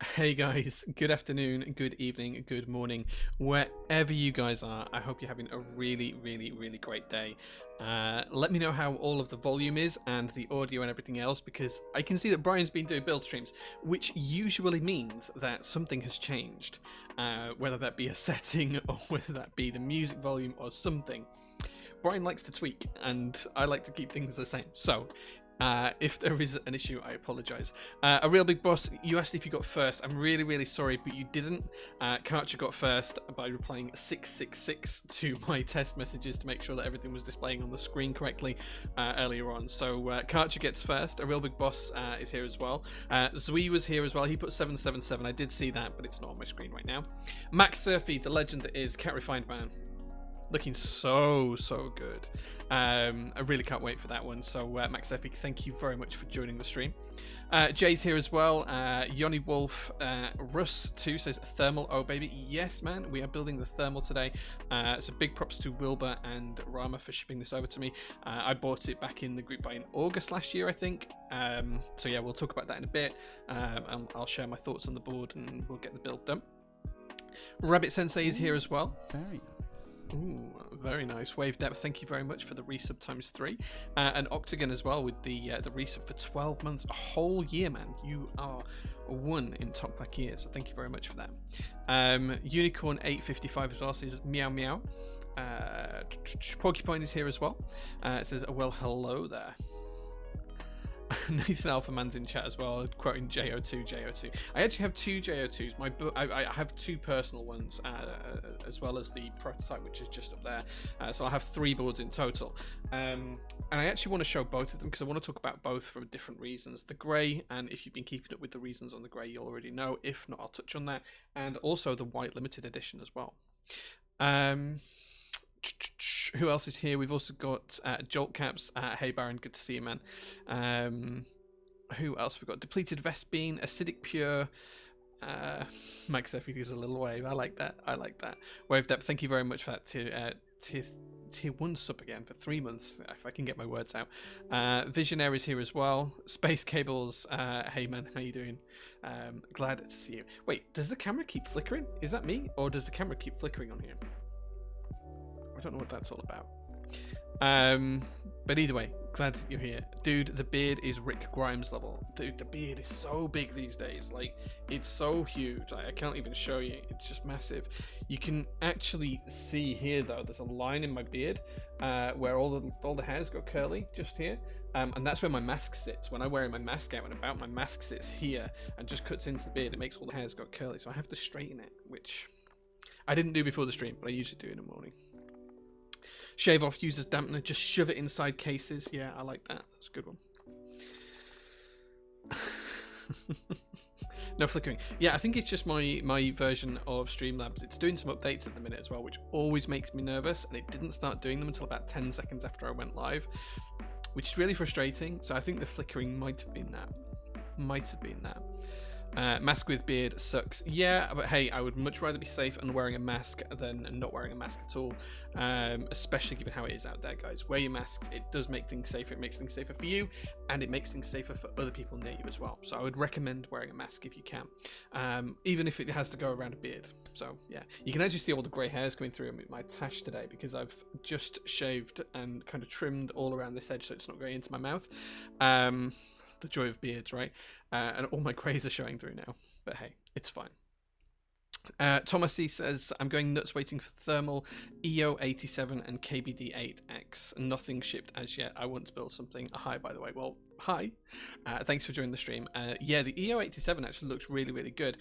Hey guys, good afternoon, good evening, good morning, wherever you guys are. I hope you're having a really great day. Let me know how all of the volume is and the audio and everything else, because I can see that Brian's been doing build streams, which usually means that something has changed, whether that be a setting or whether that be the music volume or something. Brian likes to tweak, and I like to keep things the same. So, if there is an issue, I apologise. A real big boss, you asked if you got first. I'm really sorry, but you didn't. Karcher got first by replying 666 to my test messages to make sure that everything was displaying on the screen correctly earlier on. So Karcher gets first. A real big boss is here as well. Zui was here as well. He put 777. I did see that, but it's not on my screen right now. Max Surfy, the legend that is Cat Refined Man. Looking so good. I really can't wait for that one. So Max Effie, thank you very much for joining the stream. Jay's here as well. Yoni Wolf, Russ too says thermal. Oh baby, yes man, we are building the thermal today. So big props to Wilbur and Rama for shipping this over to me. I bought it back in the group buy in August last year, I think. So yeah, we'll talk about that in a bit. I'll share my thoughts on the board and we'll get the build done. Rabbit Sensei is here as well. Very nice. Ooh, very nice. Wave Depth, thank you very much for the resub × 3. And Octagon as well with the resub for 12 months, a whole year, man. You are one in Top Clack years, so thank you very much for that. Unicorn 855 as well says meow meow. Porcupine is here as well. It says, oh, well, hello there. Nathan Alphaman's in chat as well, quoting J-02. I actually have two J-02s. I have two personal ones, as well as the prototype, which is just up there. So I have 3 boards in total. And I actually want to show both of them because I want to talk about both for different reasons. The grey, and if you've been keeping up with the reasons on the grey, you'll already know. If not, I'll touch on that. And also the white limited edition as well. Who else is here? We've also got Jolt Caps. Hey Baron, good to see you, man. Who else? We've got Depleted Vespine, Acidic Pure. Max Effie is a little wave. I like that. Wave Depth, thank you very much for that. Tier 1 sub again for 3 months, if I can get my words out. Visionaries here as well. Space Cables. Hey man, how you doing? Glad to see you. Wait, does the camera keep flickering? Is that me, or does the camera keep flickering on here? I don't know what that's all about. But either way, glad you're here. Dude, the beard is Rick Grimes level. Dude, the beard is so big these days. Like, it's so huge. I can't even show you. It's just massive. You can actually see here, though, there's a line in my beard where all the hairs go curly, just here. And that's where my mask sits. When I wear my mask out and about, my mask sits here and just cuts into the beard. It makes all the hairs go curly. So I have to straighten it, which I didn't do before the stream, but I usually do in the morning. Shave off uses dampener, just shove it inside cases. Yeah, I like that. That's a good one. No flickering. Yeah, I think it's just my version of Streamlabs. It's doing some updates at the minute as well, which always makes me nervous, and it didn't start doing them until about 10 seconds after I went live, which is really frustrating. So I think the flickering might have been that. Mask with beard sucks. Yeah, but hey, I would much rather be safe and wearing a mask than not wearing a mask at all, especially given how it is out there, guys. Wear your masks. It does make things safer. It makes things safer for you, and it makes things safer for other people near you as well. So I would recommend wearing a mask if you can, even if it has to go around a beard. So yeah, you can actually see all the grey hairs coming through my tash today because I've just shaved and kind of trimmed all around this edge so it's not going into my mouth. The joy of beards, right? And all my greys are showing through now, but hey, it's fine. Thomas C says, I'm going nuts waiting for thermal EO87 and KBD8X. Nothing shipped as yet. I want to build something. Hi, by the way. Well, hi. Thanks for joining the stream. Yeah, the EO87 actually looks really good.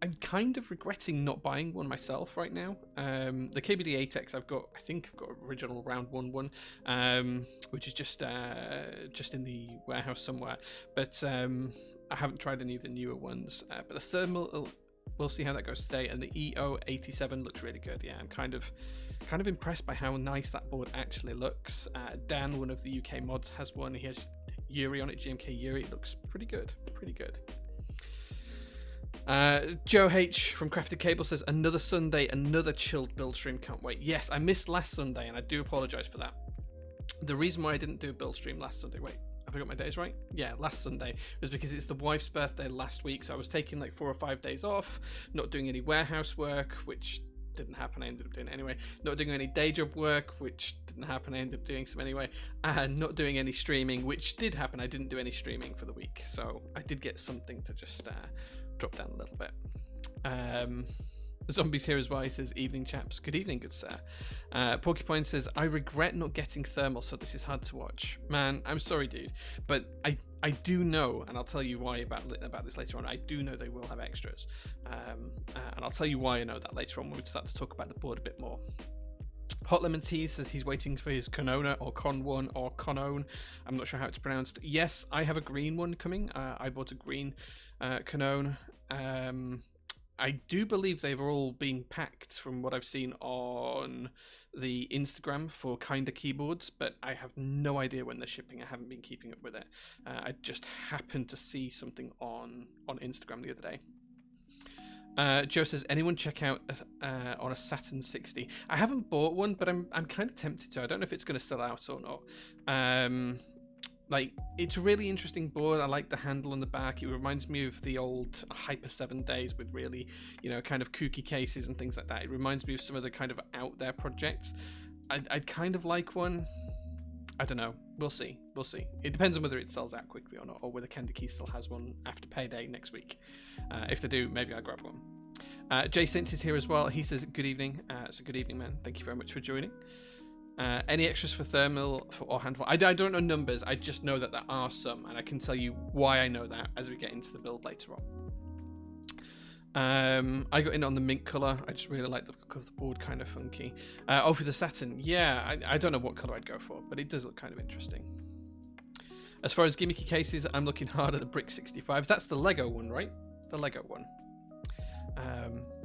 I'm kind of regretting not buying one myself right now. The KBD8X I think I've got original round 1, which is just in the warehouse somewhere. But I haven't tried any of the newer ones. But the thermal, we'll see how that goes today. And the EO87 looks really good. Yeah, I'm kind of impressed by how nice that board actually looks. Dan, one of the UK mods, has one. He has Yuri on it, GMK Yuri. It looks pretty good. Joe H from Crafted Cable says, another Sunday, another chilled build stream, can't wait. Yes, I missed last Sunday and I do apologise for that. The reason why I didn't do a build stream last Sunday, wait, Have I got my days right? Yeah, last Sunday was because it's the wife's birthday last week, so I was taking like 4 or 5 days off, not doing any warehouse work, which didn't happen. I ended up doing it anyway. Not doing any day job work, which didn't happen. I ended up doing some anyway. And not doing any streaming, which did happen. I didn't do any streaming for the week, so I did get something to just drop down a little bit. Zombies here as well. He says, evening chaps. Good evening, good sir. Porcupine says, I regret not getting thermal, so this is hard to watch. Man, I'm sorry, dude, but I do know, and I'll tell you why about this later on. I do know they will have extras, and I'll tell you why I know that later on when we start to talk about the board a bit more. Hot Lemon Tea says he's waiting for his Conona or Con1 or Conone. I'm not sure how it's pronounced. Yes, I have a green one coming. I bought a green Conone. I do believe they've all been packed from what I've seen on the Instagram for Kinda Keyboards, but I have no idea when they're shipping. I haven't been keeping up with it. I just happened to see something on Instagram the other day. Joe says, anyone check out on a Saturn 60? I haven't bought one, but I'm kind of tempted to. I don't know if it's going to sell out or not. Like, it's a really interesting board. I like the handle on the back. It reminds me of the old Hyper 7 days with really, kind of kooky cases and things like that. It reminds me of some of the kind of out there projects. I'd kind of like one. I don't know. We'll see. It depends on whether it sells out quickly or not, or whether Candy Key still has one after payday next week. If they do, maybe I'll grab one. Jay Sint is here as well. He says, good evening. So good evening, man. Thank you very much for joining. Any extras for thermal or handful? I don't know numbers. I just know that there are some, and I can tell you why I know that as we get into the build later on. I got in on the mint color. I just really like the look of the board, kind of funky. For the Saturn, yeah, I don't know what color I'd go for, but it does look kind of interesting. As far as gimmicky cases, I'm looking hard at the Brick 65s. That's the Lego one, right? The Lego one.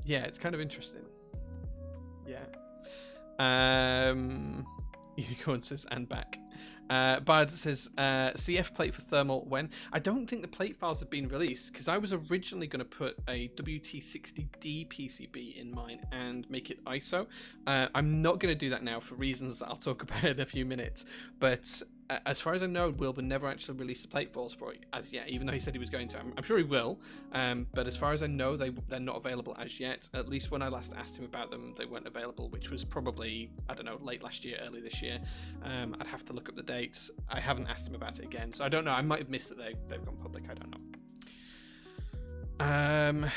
Yeah, it's kind of interesting. Yeah. Unicorn says, and back. Bard says, CF plate for thermal when? I don't think the plate files have been released, because I was originally going to put a WT60D PCB in mine and make it ISO. I'm not going to do that now for reasons that I'll talk about in a few minutes, but as far as I know, Wilbur never actually released the plate files for it as yet, even though he said he was going to. I'm sure he will, but as far as I know, they're not available as yet. At least when I last asked him about them, they weren't available, which was probably, I don't know, late last year, early this year. I'd have to look up the dates. I haven't asked him about it again, so I don't know. I might have missed that they've gone public. I don't know.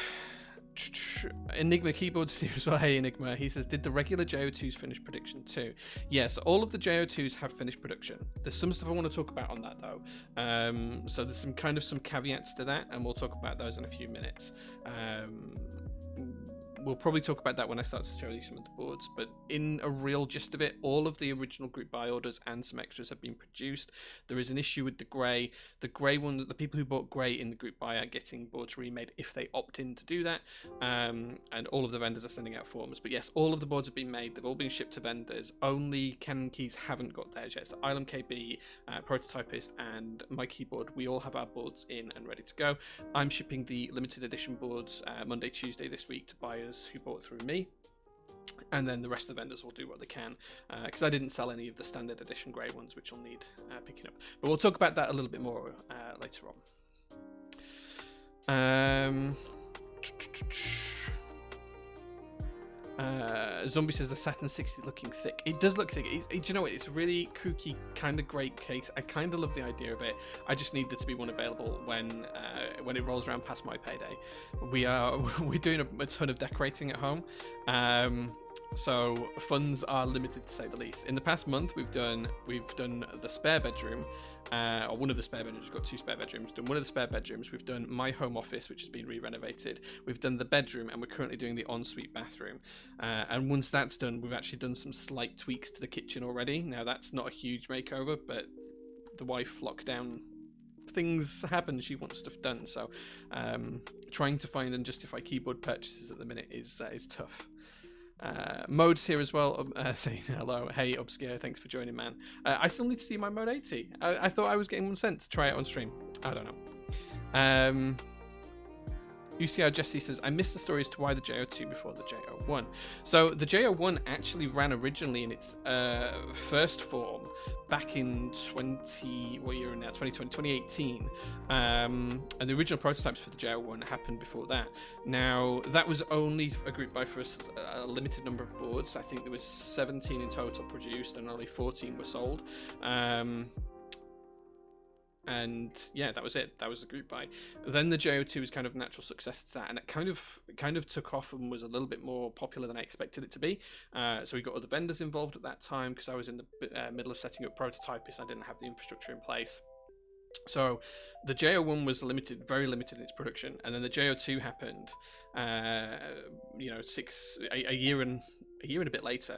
Enigma Keyboards here as well. Hey Enigma, he says, did the regular J-02s finish production too? Yes, all of the J-02s have finished production. There's some stuff I want to talk about on that though. So there's some caveats to that, and we'll talk about those in a few minutes. We'll probably talk about that when I start to show you some of the boards, but in a real gist of it, all of the original group buy orders and some extras have been produced. There is an issue with the grey. The grey one, the people who bought grey in the group buy are getting boards remade if they opt in to do that, and all of the vendors are sending out forms. But yes, all of the boards have been made. They've all been shipped to vendors. Only Canon Keys haven't got theirs yet. So Ilum KB, Prototypist, and my keyboard, we all have our boards in and ready to go. I'm shipping the limited edition boards Monday, Tuesday this week to buyers who bought through me, and then the rest of the vendors will do what they can, because I didn't sell any of the standard edition grey ones, which will need picking up, but we'll talk about that a little bit more later on. Zombie says the Saturn 60 looking thick. It does look thick. Do you know what? It's a really kooky, kind of great case. I kind of love the idea of it. I just need there to be one available when it rolls around past my payday. We're doing a ton of decorating at home, so funds are limited to say the least. In the past month, we've done the spare bedroom, or one of the spare bedrooms. We've got 2 spare bedrooms. We've done one of the spare bedrooms. We've done my home office, which has been re-renovated. We've done the bedroom, and we're currently doing the ensuite bathroom. And once that's done, we've actually done some slight tweaks to the kitchen already. Now, that's not a huge makeover, but the wife lockdown things happen. She wants stuff done, so trying to find and justify keyboard purchases at the minute is tough. Mode's here as well, saying hello. Hey Obscure, thanks for joining, man. I still need to see my Mode 80. I thought I was getting 1 cent to try it on stream. I don't know. UCR Jesse says, I missed the story as to why the J-02 before the J-01. So the J-01 actually ran originally in its first form back in 2018, and the original prototypes for the J-01 happened before that. Now that was only a group buy for a limited number of boards. I think there was 17 in total produced and only 14 were sold. And yeah, that was it. That was the group buy. Then the J-02 was kind of a natural successor to that, and it kind of took off and was a little bit more popular than I expected it to be. So we got other vendors involved at that time because I was in the middle of setting up prototypists. I didn't have the infrastructure in place. So the J-01 was very limited in its production, and then the J-02 happened. A year and a bit later.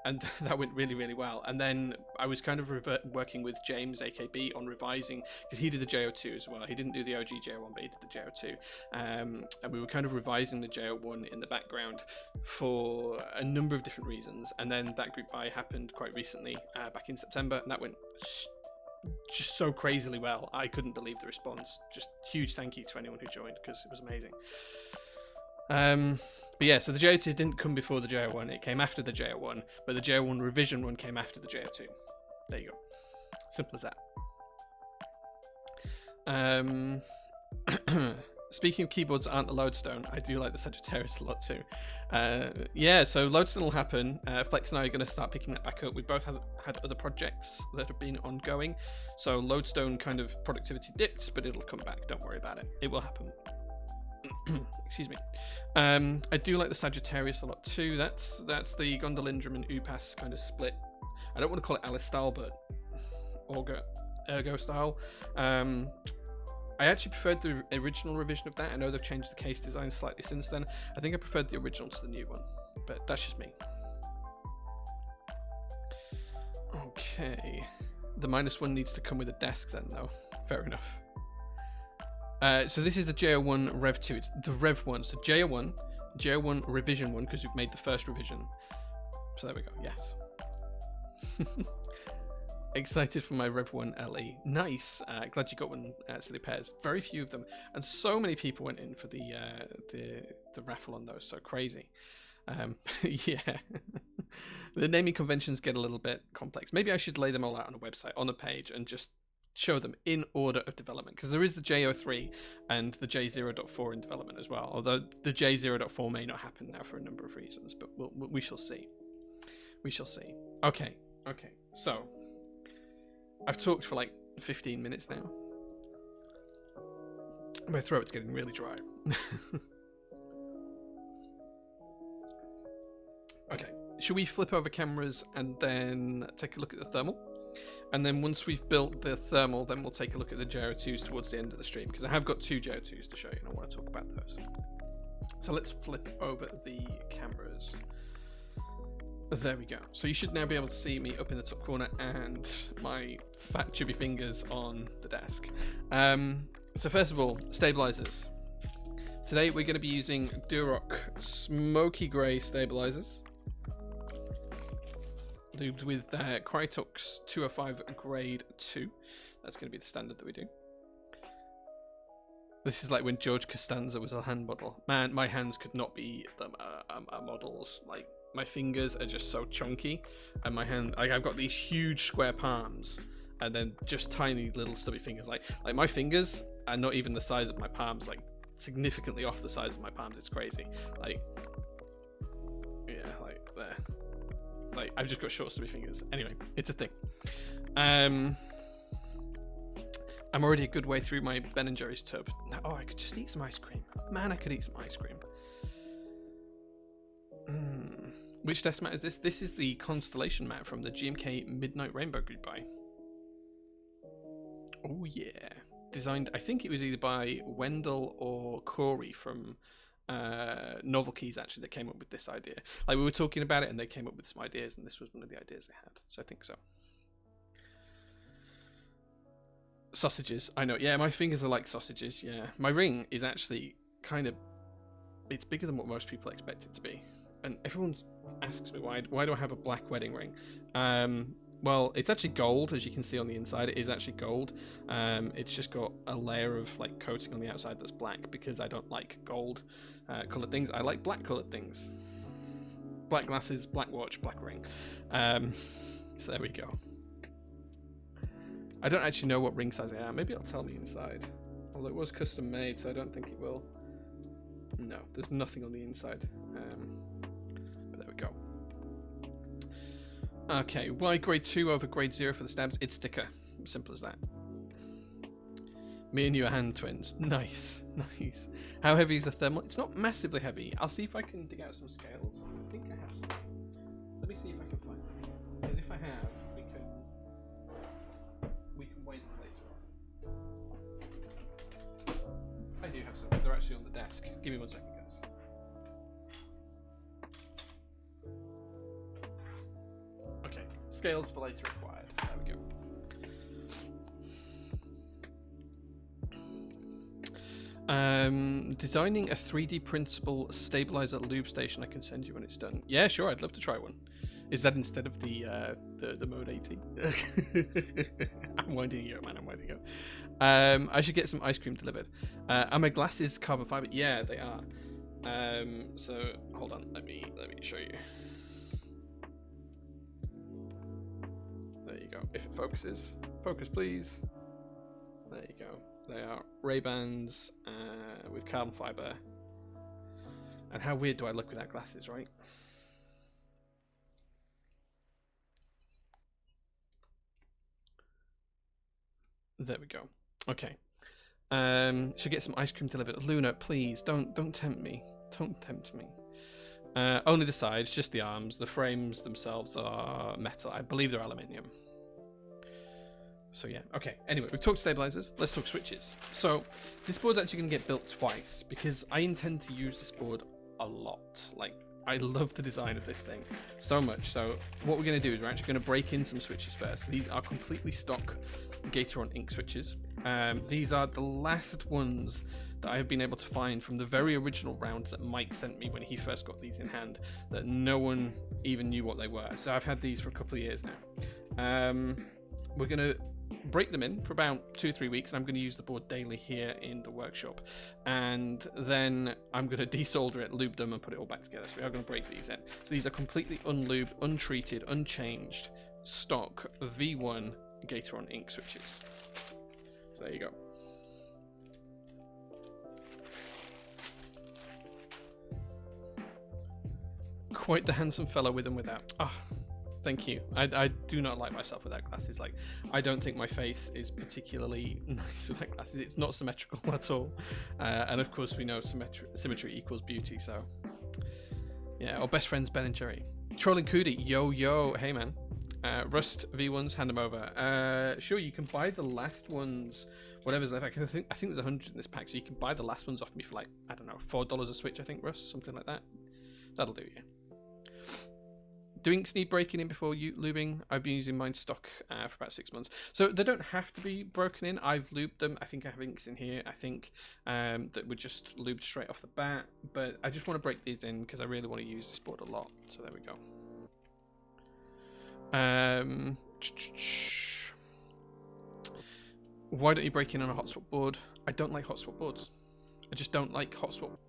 And that went really, really well. And then I was kind of working with James, AKB, on revising, because he did the J-02 as well. He didn't do the OG J-01, but he did the J-02. And we were kind of revising the J-01 in the background for a number of different reasons. And then that group buy happened quite recently, back in September, and that went just so crazily well. I couldn't believe the response. Just huge thank you to anyone who joined, because it was amazing. But yeah, so the J-02 didn't come before the J-01, it came after the J-01, but the J-01 revision one came after the J-02. There you go. Simple as that. Speaking of keyboards that aren't the Lodestone, I do like the Sagittarius a lot too. Yeah, so Lodestone will happen. Flex and I are going to start picking that back up. We both had other projects that have been ongoing, so Lodestone kind of productivity dipped, but it'll come back. Don't worry about it. It will happen. Excuse me. I do like the Sagittarius a lot too. That's the Gondolindrum and Upas kind of split. I don't want to call it Alice style, but Ergo style. I actually preferred the original revision of that. I know they've changed the case design slightly since then. I think I preferred the original to the new one, but that's just me. Okay. The -1 needs to come with a desk then, though. Fair enough. So this is the J-01 Rev 2. It's the Rev 1. So J-01 Revision 1, because we've made the first revision. So there we go. Yes. Excited for my Rev 1 LE. Nice. Glad you got one, Silly Pairs. Very few of them, and so many people went in for the raffle on those. So crazy. Yeah. The naming conventions get a little bit complex. Maybe I should lay them all out on a website, on a page, and just show them in order of development, because there is the J03 and the J0.4 in development as well, although the J0.4 may not happen now for a number of reasons, but we shall see. We shall see. Okay, so I've talked for like 15 minutes now. My throat's getting really dry. Okay, should we flip over cameras and then take a look at the thermal? And then once we've built the thermal, then we'll take a look at the J-02s towards the end of the stream, because I have got 2 J-02s to show you and I want to talk about those. So let's flip over the cameras. There we go. So you should now be able to see me up in the top corner and my fat chubby fingers on the desk. So first of all, stabilizers. Today we're going to be using Durock Smoky Grey stabilizers, lubed with Crytox 205 Grade 2. That's going to be the standard that we do. This is like when George Costanza was a hand model. Man, my hands could not be a model's. Like, my fingers are just so chunky, and my hand, like, I've got these huge square palms, and then just tiny little stubby fingers. Like my fingers are not even the size of my palms. Like, significantly off the size of my palms. It's crazy. Like, yeah, like there. Like, I've just got short stubby fingers. Anyway, it's a thing. I'm already a good way through my Ben & Jerry's tub. Oh, I could just eat some ice cream. Man, I could eat some ice cream. Which desk mat is this? This is the Constellation mat from the GMK Midnight Rainbow group buy. Oh yeah. Designed, I think it was either by Wendell or Corey from Novel Keys, actually, that came up with this idea. Like, we were talking about it and they came up with some ideas, and this was one of the ideas they had. So I think so. Sausages. I know. Yeah, my fingers are like sausages. Yeah. My ring is actually kind of... It's bigger than what most people expect it to be. And everyone asks me, why do I have a black wedding ring? Well, it's actually gold, as you can see on the inside. It is actually gold. It's just got a layer of like coating on the outside that's black, because I don't like gold coloured things. I like black coloured things. Black glasses, black watch, black ring. So there we go. I don't actually know what ring size I am. Maybe it'll tell me inside. Although it was custom made, so I don't think it will. No, there's nothing on the inside. But there we go. Okay, why grade 2 over grade 0 for the stabs? It's thicker. Simple as that. Me and you are hand twins. Nice, nice. How heavy is the thermal? It's not massively heavy. I'll see if I can dig out some scales. I think I have some. Let me see if I can find them. Because if I have, we can weigh them later on. I do have some. They're actually on the desk. Give me 1 second, guys. Okay, scales for later required. There we go. Designing a 3D printable stabilizer lube station. I can send you when it's done. Yeah, sure. I'd love to try one. Is that instead of the mode 80? I'm winding you up, man. I'm winding you up. I should get some ice cream delivered. Are my glasses carbon fiber? Yeah, they are. So hold on. Let me show you. There you go. If it focuses, focus please. There you go. They are Ray-Bans with carbon fiber. And how weird do I look without glasses, right? There we go. Okay. Should get some ice cream delivered. Luna, please don't tempt me. Don't tempt me. Only the sides, just the arms. The frames themselves are metal. I believe they're aluminium. So yeah, okay. Anyway, we've talked stabilizers. Let's talk switches. So this board's actually going to get built twice because I intend to use this board a lot. Like, I love the design of this thing so much. So what we're going to do is we're actually going to break in some switches first. These are completely stock Gateron ink switches. These are the last ones that I have been able to find from the very original rounds that Mike sent me when he first got these in hand, that no one even knew what they were. So I've had these for a couple of years now. We're going to break them in for about 2-3 weeks, and I'm going to use the board daily here in the workshop, and then I'm going to desolder it, lube them, and put it all back together. So we are going to break these in. So these are completely unlubed, untreated, unchanged stock V1 Gateron ink switches. So there you go. Quite the handsome fellow with and without. Thank you. I do not like myself without glasses. Like, I don't think my face is particularly nice without glasses. It's not symmetrical at all. And of course we know symmetry equals beauty, so yeah. Our best friends Ben and Jerry. Trolling Cootie, yo, hey man. Rust V1s, hand them over. Sure, you can buy the last ones, whatever's left, because I think there's 100 in this pack, so you can buy the last ones off me for like, I don't know, $4 a switch, I think, Rust, something like that. That'll do, yeah. Do inks need breaking in before lubing? I've been using mine stock for about 6 months. So they don't have to be broken in. I've lubed them. I think I have inks in here. I think that were just lubed straight off the bat. But I just want to break these in because I really want to use this board a lot. So there we go. Why don't you break in on a hot swap board? I don't like hot swap boards. I just don't like hot swap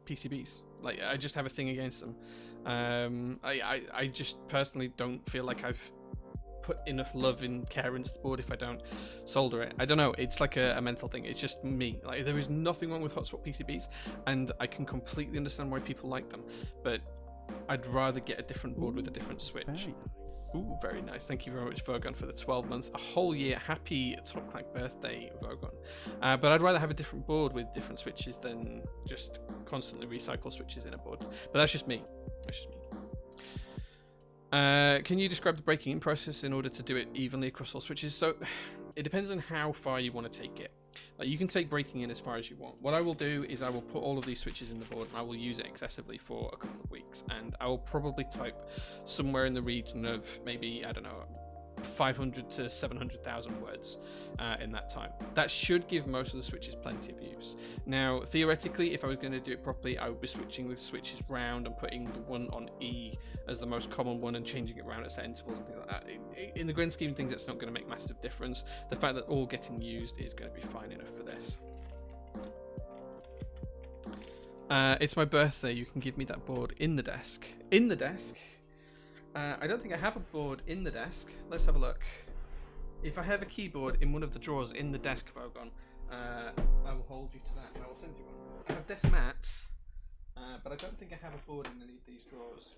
PCBs. Like, I just have a thing against them. I just personally don't feel like I've put enough love and care into the board if I don't solder it. I don't know, it's like a mental thing. It's just me. Like, there is nothing wrong with hot swap PCBs, and I can completely understand why people like them, but I'd rather get a different board with a different switch. Ooh, very nice. Thank you very much, Vogon, for the 12 months. A whole year. Happy Top Clack birthday, Vogon. But I'd rather have a different board with different switches than just constantly recycle switches in a board. But that's just me. That's just me. Can you describe the breaking in process in order to do it evenly across all switches? So it depends on how far you want to take it. Like, you can take breaking in as far as you want. What I will do is I will put all of these switches in the board and I will use it excessively for a couple of weeks, and I will probably type somewhere in the region of maybe, I don't know, 500 to 700,000 words in that time. That should give most of the switches plenty of use. Now, theoretically, if I was going to do it properly, I would be switching the switches round and putting the one on E as the most common one and changing it around at set intervals and things like that. In the grand scheme of things, that's not going to make massive difference. The fact that all getting used is going to be fine enough for this. It's my birthday. You can give me that board in the desk. In the desk? I don't think I have a board in the desk. Let's have a look. If I have a keyboard in one of the drawers in the desk, Vogon, I will hold you to that and I will send you one. I have desk mats, but I don't think I have a board in any of these drawers.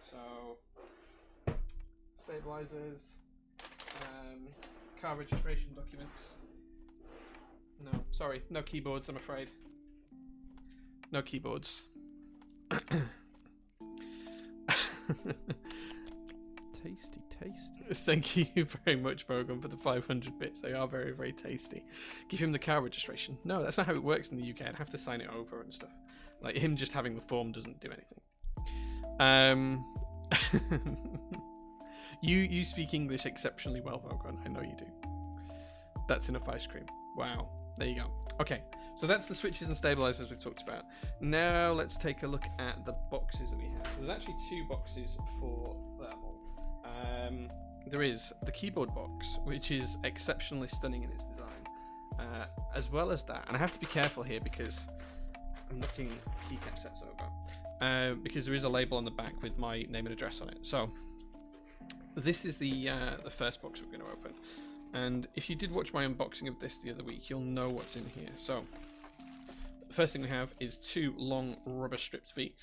So, stabilizers, car registration documents. No, sorry, no keyboards, I'm afraid. No keyboards. Tasty, tasty. Thank you very much, Bogan, for the 500 bits. They are very, very tasty. Give him the car registration. No, that's not how it works in the UK. I'd have to sign it over and stuff. Like, him just having the form doesn't do anything. You speak English exceptionally well, Vogon. I know you do. That's enough ice cream. Wow. There you go. Okay, so that's the switches and stabilizers we've talked about. Now let's take a look at the boxes that we have. There's actually 2 boxes for thermal. There is the keyboard box, which is exceptionally stunning in its design, as well as that. And I have to be careful here because I'm looking keycap sets over, because there is a label on the back with my name and address on it. So this is the first box we're going to open. And if you did watch my unboxing of this the other week, you'll know what's in here. So the first thing we have is 2 long rubber stripped feet.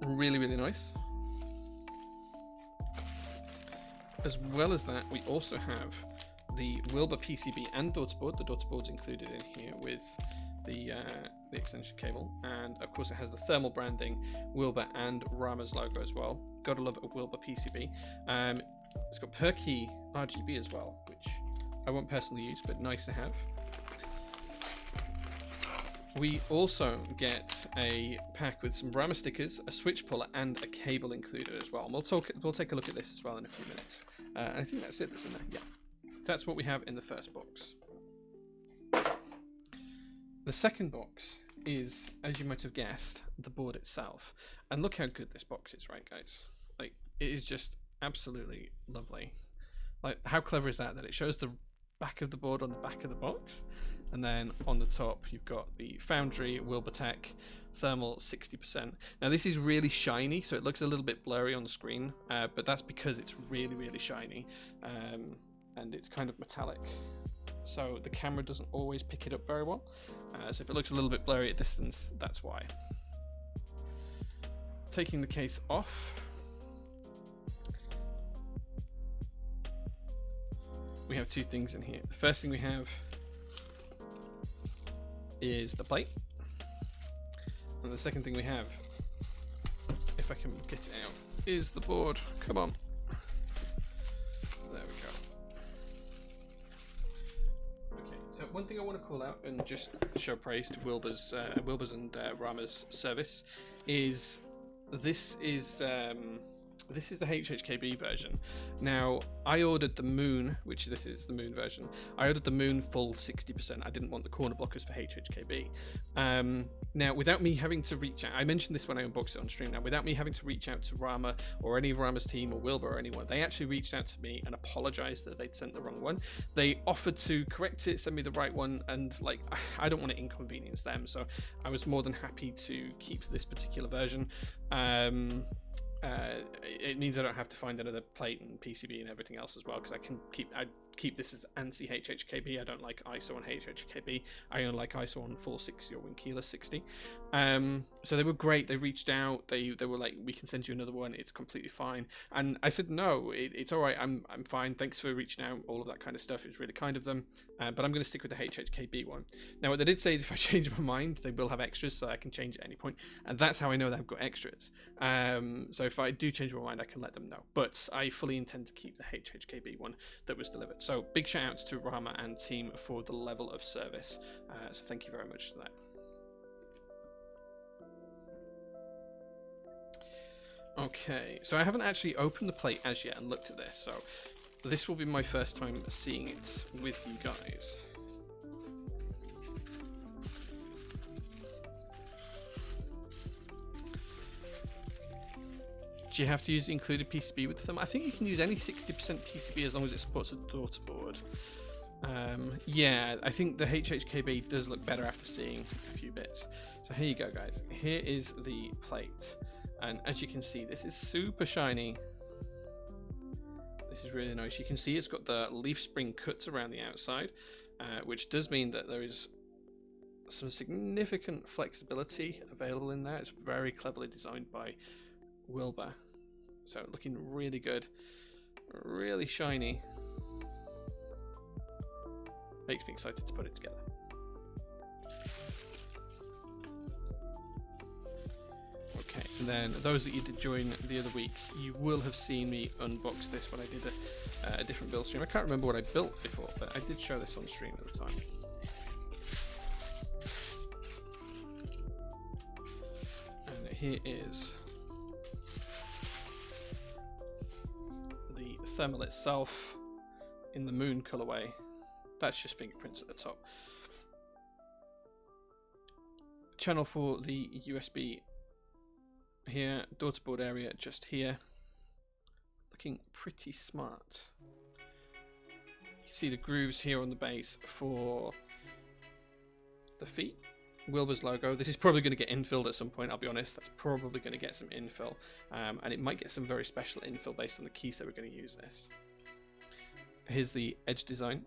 Really, really nice. As well as that, we also have the Wilbur PCB and Dustboard. The Dustboard's included in here with the extension cable, and of course it has the thermal branding, Wilbur and Rama's logo as well. Gotta love a Wilbur PCB. It's got per key RGB as well, which I won't personally use, but nice to have. We also get a pack with some Rama stickers, a switch puller, and a cable included as well. And we'll take a look at this as well in a few minutes. And I think that's it that's in there. Yeah, that's what we have in the first box. The second box is, as you might have guessed, the board itself. And look how good this box is, right, guys? Like, it is just absolutely lovely. Like, how clever is that it shows the back of the board on the back of the box, and then on the top you've got the Foundry Wilbur Tech thermal 60%. Now this is really shiny, so it looks a little bit blurry on the screen, but that's because it's really, really shiny, and it's kind of metallic, so the camera doesn't always pick it up very well. So if it looks a little bit blurry at distance, that's why. Taking the case off, we have 2 things in here. The first thing we have is the plate, and the second thing we have, if I can get it out, is the board. Come on. There we go. Okay, so one thing I want to call out and just show praise to Wilbur's and Rama's service is this is the HHKB version. Now, I ordered the Moon, which this is the Moon version. I ordered the Moon full 60%. I didn't want the corner blockers for HHKB. Now, without me having to reach out, I mentioned this when I unboxed it on stream now, without me having to reach out to Rama or any of Rama's team or Wilbur or anyone, they actually reached out to me and apologized that they'd sent the wrong one. They offered to correct it, send me the right one, and like, I don't want to inconvenience them, so I was more than happy to keep this particular version. It means I don't have to find another plate and PCB and everything else as well, because I keep this as ANSI HHKB. I don't like ISO on HHKB. I only like ISO on 460 or Winkela 60. So they were great. They reached out. They were like, we can send you another one. It's completely fine. And I said, no, it's all right. I'm fine. Thanks for reaching out. All of that kind of stuff. It's really kind of them. But I'm going to stick with the HHKB one. Now, what they did say is if I change my mind, they will have extras, so I can change at any point. And that's how I know they've got extras. So if I do change my mind, I can let them know. But I fully intend to keep the HHKB one that was delivered. So big shout outs to Rama and team for the level of service. So thank you very much for that. Okay, so I haven't actually opened the plate as yet and looked at this, so this will be my first time seeing it with you guys. Do you have to use the included PCB with them? I think you can use any 60% PCB as long as it supports a Dustboard. Yeah, I think the HHKB does look better after seeing a few bits. So here you go, guys. Here is the plate. And as you can see, this is super shiny. This is really nice. You can see it's got the leaf spring cuts around the outside, which does mean that there is some significant flexibility available in there. It's very cleverly designed by Wilbur. So looking really good, really shiny. Makes me excited to put it together. Okay, and then those that you did join the other week, you will have seen me unbox this when I did a different build stream. I can't remember what I built before, but I did show this on stream at the time. And here is the thermal itself in the moon colorway. That's just fingerprints at the top. Channel for the USB here, daughterboard area just here. Looking pretty smart. You can see the grooves here on the base for the feet. Wilbur's logo. This is probably going to get infilled at some point, I'll be honest. That's probably going to get some infill. And it might get some very special infill based on the keys that we're going to use this. Here's the edge design.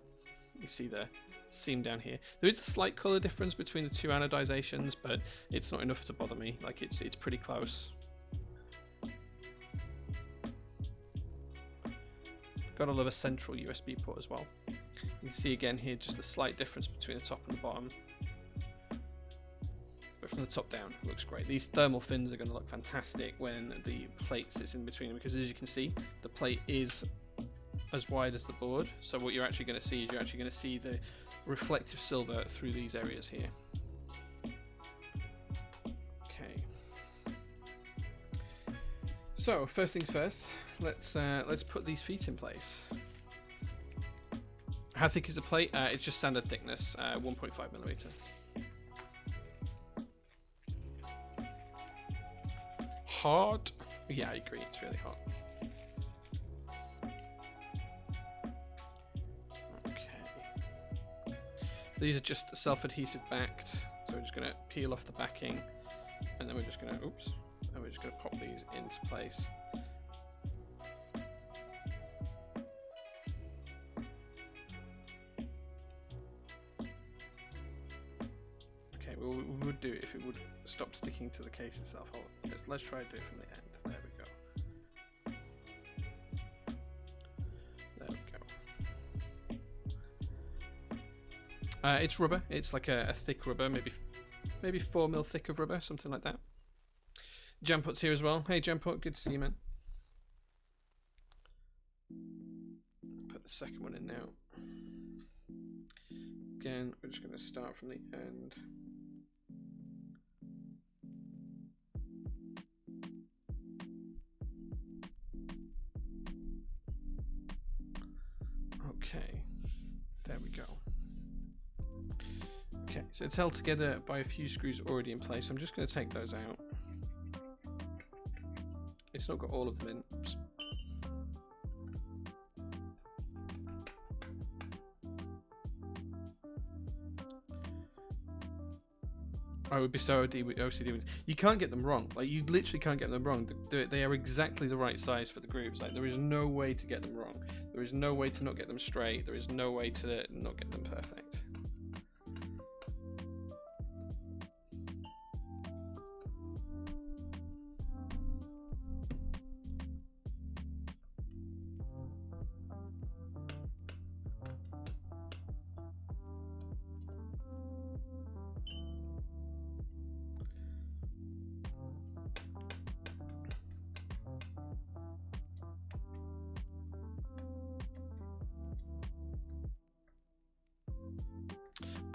You see the seam down here. There is a slight color difference between the two anodizations, but it's not enough to bother me. Like it's pretty close. Got to love a central USB port as well. You can see again here just the slight difference between the top and the bottom. But from the top down, it looks great. These thermal fins are going to look fantastic when the plate sits in between them, because as you can see, the plate is as wide as the board. So what you're actually going to see is you're actually going to see the reflective silver through these areas here. Okay. So first things first, let's put these feet in place. How thick is the plate? It's just standard thickness, 1.5mm. Hard? Yeah, I agree. It's really hot. These are just self-adhesive backed, so we're just going to peel off the backing, and then we're just going to, pop these into place. Okay, well, we would do it if it would stop sticking to the case itself. Let's try to do it from the end. There we go. It's rubber. It's like a thick rubber, maybe 4mm thick of rubber, something like that. Jampot's here as well. Hey Jampot, good to see you, man. Put the second one in now. Again, we're just going to start from the end. Okay, there we go. Okay, so it's held together by a few screws already in place. I'm just going to take those out. It's not got all of them in. Oops. I would be so OCD with. You can't get them wrong. Like, you literally can't get them wrong. They are exactly the right size for the grooves. Like, there is no way to get them wrong. There is no way to not get them straight. There is no way to not get them perfect.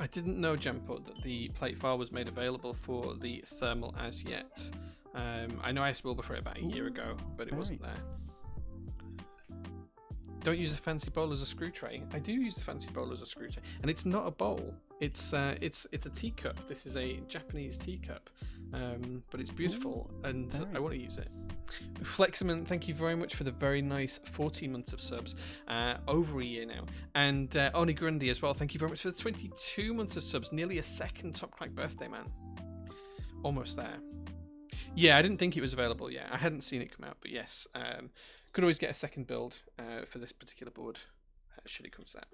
I didn't know, Jampot, that the plate file was made available for the thermal as yet. I know I asked Wilbur for it about a year ago, but it wasn't there. Don't use a fancy bowl as a screw tray. I do use the fancy bowl as a screw tray, and it's not a bowl. It's a teacup. This is a Japanese teacup, but it's beautiful, and I want to use it. Fleximan, thank you very much for the very nice 14 months of subs, over a year now. And Oni Grundy as well, thank you very much for the 22 months of subs, nearly a second Top Clack birthday, man. Almost there. Yeah, I didn't think it was available. Yeah, I hadn't seen it come out, but yes, could always get a second build for this particular board should it come to that.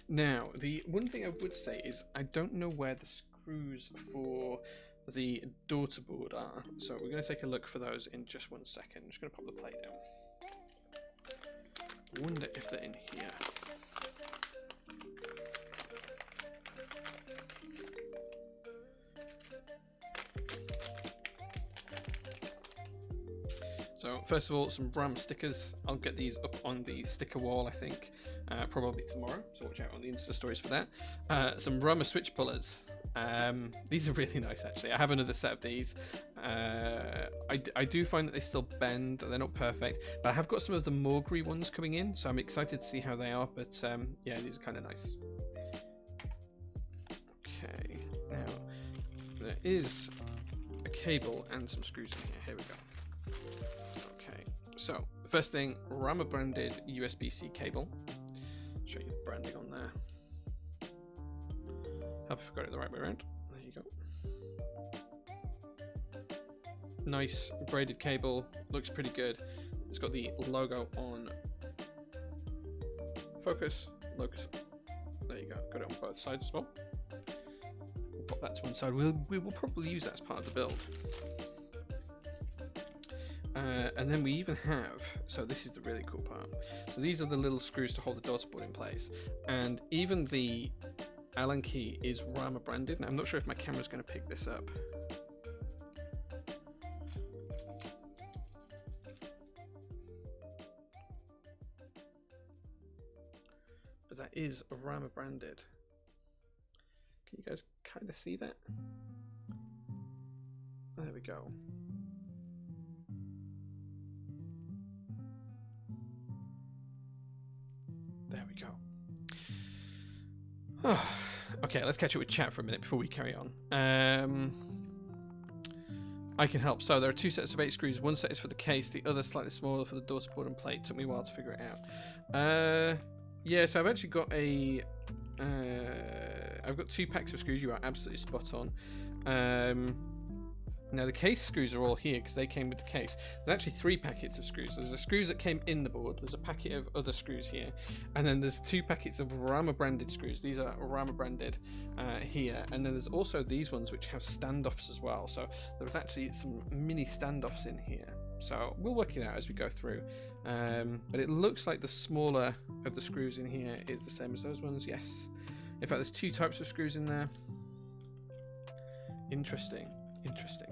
Now, the one thing I would say is I don't know where the screws for the daughter board are, so we're going to take a look for those in just 1 second. I'm just going to pop the plate down. I wonder if they're in here. So first of all, some RAM stickers. I'll get these up on the sticker wall, I think, probably tomorrow. So watch out on the Insta stories for that. Some RAM switch pullers. These are really nice, actually. I have another set of these. I do find that they still bend. They're not perfect, but I have got some of the Morgree ones coming in, so I'm excited to see how they are. But yeah, these are kind of nice. Okay, now there is a cable and some screws in here. Here we go. So, first thing, Rama branded USB-C cable. Show you the branding on there. Hope I got it the right way around. There you go. Nice braided cable, looks pretty good. It's got the logo on focus, locus. There you go, got it on both sides as well. We'll pop that to one side. We will probably use that as part of the build. And then we even have, so this is the really cool part. So these are the little screws to hold the Dustboard in place. And even the Allen key is Rama branded. And I'm not sure if my camera's going to pick this up. But that is Rama branded. Can you guys kind of see that? There we go. There we go. Oh, okay, let's catch up with chat for a minute before we carry on. I can help. So there are 2 sets of 8 screws. One set is for the case, the other slightly smaller for the Dustboard and plate. Took me a while to figure it out. Yeah, so I've actually got a... I've got 2 packs of screws. You are absolutely spot on. Now the case screws are all here because they came with the case. There's actually 3 packets of screws. There's the screws that came in the board, there's a packet of other screws here, and then there's 2 packets of Rama branded screws. These are Rama branded here, and then there's also these ones which have standoffs as well. So there's actually some mini standoffs in here. So we'll work it out as we go through. But it looks like the smaller of the screws in here is the same as those ones. Yes. In fact, there's 2 types of screws in there. Interesting. Interesting.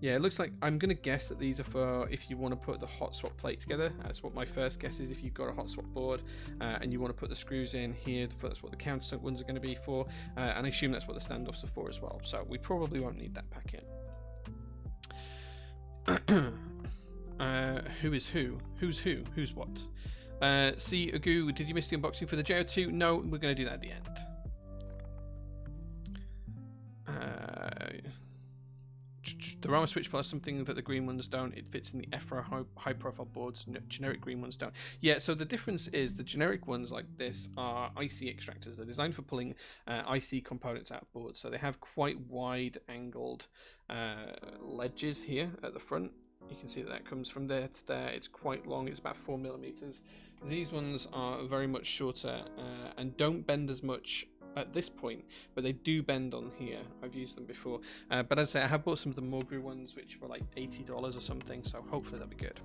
Yeah, it looks like, I'm going to guess that these are for if you want to put the hot swap plate together. That's what my first guess is, if you've got a hot swap board and you want to put the screws in here. That's what the countersunk ones are going to be for. And I assume that's what the standoffs are for as well. So we probably won't need that packet. Who is who? Who's who? Who's what? See, Agu, did you miss the unboxing for the J-02? No, we're going to do that at the end. The Rama switch plus something that the green ones don't. It fits in the EFRA high profile boards. Generic green ones don't. Yeah, so the difference is the generic ones like this are IC extractors. They're designed for pulling IC components out of boards. So they have quite wide angled ledges here at the front. You can see that comes from there to there. It's quite long. It's about 4 millimeters. These ones are very much shorter and don't bend as much at this point, but they do bend on here. I've used them before, but as I say, I have bought some of the Morgree ones which were like $80 or something, so hopefully they'll be good.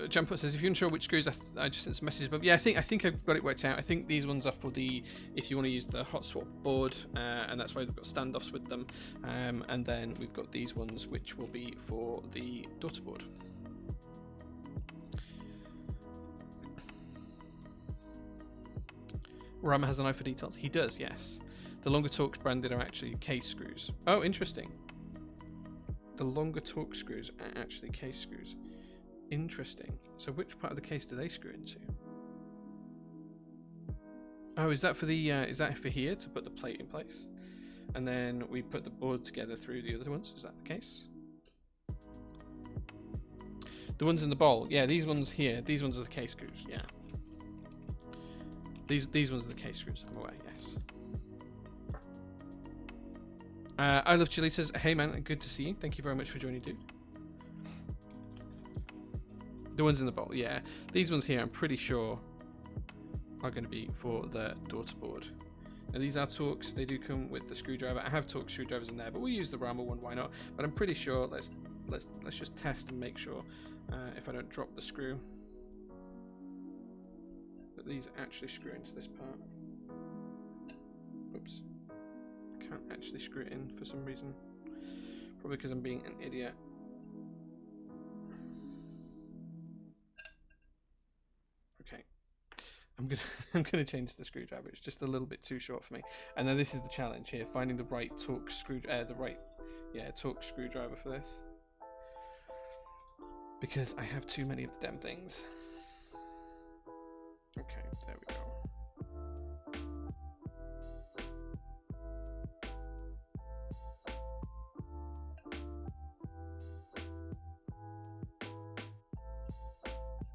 Jumper says, if you're unsure which screws, I just sent some messages, but yeah, I think I've got it worked out. I think these ones are for the, if you want to use the hot swap board, and that's why they've got standoffs with them, and then we've got these ones which will be for the daughter board. Rama has an eye for details. He does, yes. The longer Torx branded are actually case screws. Oh, interesting. The longer Torx screws are actually case screws. Interesting. So which part of the case do they screw into? Oh, is that for the? Is that for here to put the plate in place? And then we put the board together through the other ones. Is that the case? The ones in the bowl. Yeah, these ones here. These ones are the case screws. Yeah. These ones are the case screws, I'm aware, yes. I love Chili says, hey man, good to see you. Thank you very much for joining, dude. The ones in the bowl, yeah. These ones here, I'm pretty sure, are going to be for the daughter board. Now these are Torx. They do come with the screwdriver. I have Torx screwdrivers in there, but we'll use the Rama one. Why not? But I'm pretty sure. Let's just test and make sure if I don't drop the screw that these actually screw into this part. Oops. I can't actually screw it in for some reason. Probably because I'm being an idiot. Okay. I'm gonna change the screwdriver. It's just a little bit too short for me. And then this is the challenge here: finding the right Torx Torx screwdriver for this. Because I have too many of the damn things. Okay, there we go.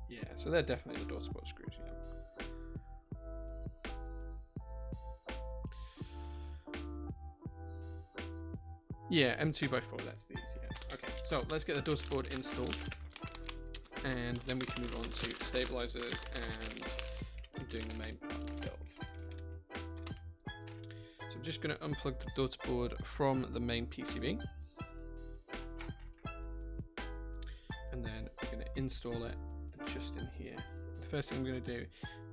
Yeah, so they're definitely the Dustboard screws, yeah. Yeah, M2x4, that's these, yeah. Okay, so let's get the Dustboard installed. And then we can move on to stabilizers and doing the main part of the build. So I'm just going to unplug the Dustboard from the main PCB. And then we're going to install it just in here. The first thing I'm going to do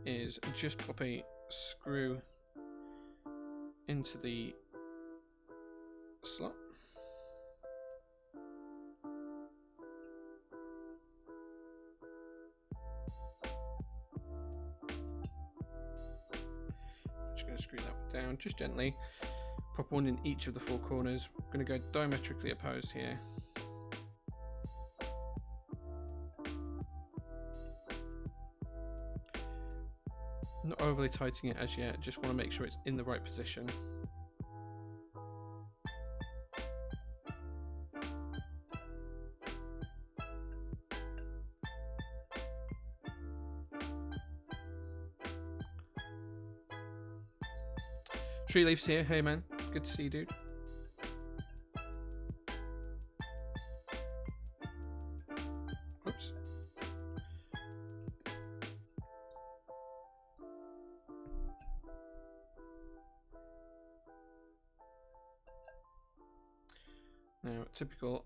is just pop a screw into the slot. Just going to screw that down just gently. Pop one in each of the four corners. I'm going to go diametrically opposed here. Not overly tightening it as yet, just want to make sure it's in the right position. Tree Leaf's here, hey man, good to see you, dude. Oops. Now, typical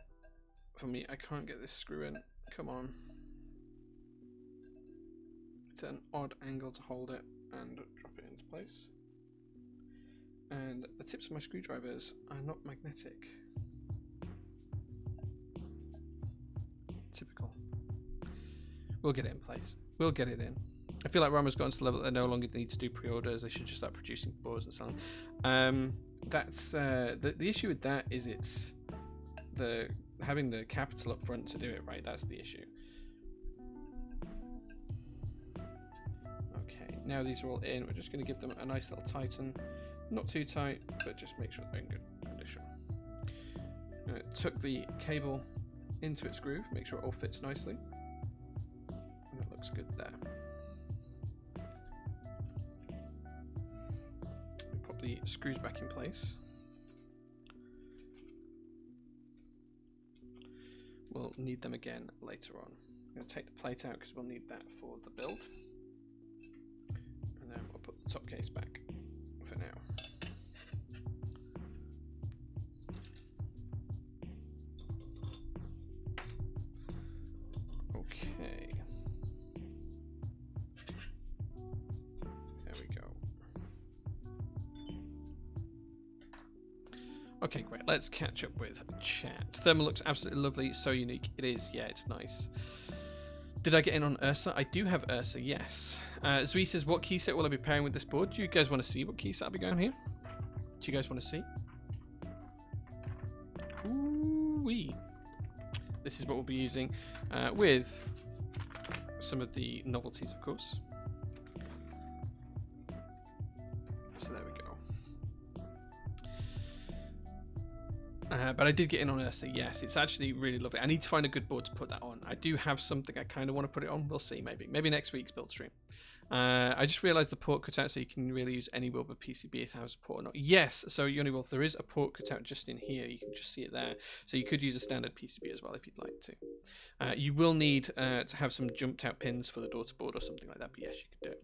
for me, I can't get this screw in. Come on. It's at an odd angle to hold it and drop it into place. And the tips of my screwdrivers are not magnetic. Typical. We'll get it in place. We'll get it in. I feel like Rama's gotten to the level that they no longer need to do pre-orders. They should just start producing boards and so on. That's the issue with that is it's having the capital up front to do it right. That's the issue. Okay, now these are all in. We're just going to give them a nice little tighten. Not too tight, but just make sure they're in good condition. Tuck the cable into its groove, make sure it all fits nicely. And that looks good there. Pop the screws back in place. We'll need them again later on. I'm going to take the plate out because we'll need that for the build. And then we'll put the top case back for now. Okay. There we go. Okay, great. Let's catch up with chat. Thermal looks absolutely lovely. So unique. It is. Yeah, it's nice. Did I get in on Ursa? I do have Ursa, yes. Zui says, what keyset will I be pairing with this board? Do you guys want to see what keyset I'll be going here? Do you guys want to see? Ooh-wee. This is what we'll be using with some of the novelties, of course. So there we go. But I did get in on Ursa, yes. It's actually really lovely. I need to find a good board to put that on. I do have something I kind of want to put it on. We'll see, maybe. Maybe next week's build stream. I just realised the port cutout, so you can really use any rubber PCB if it has a port or not. Yes, so Uniball, there is a port cutout just in here. You can just see it there. So you could use a standard PCB as well if you'd like to. You will need to have some jumped out pins for the daughter board or something like that, but yes, you could do it.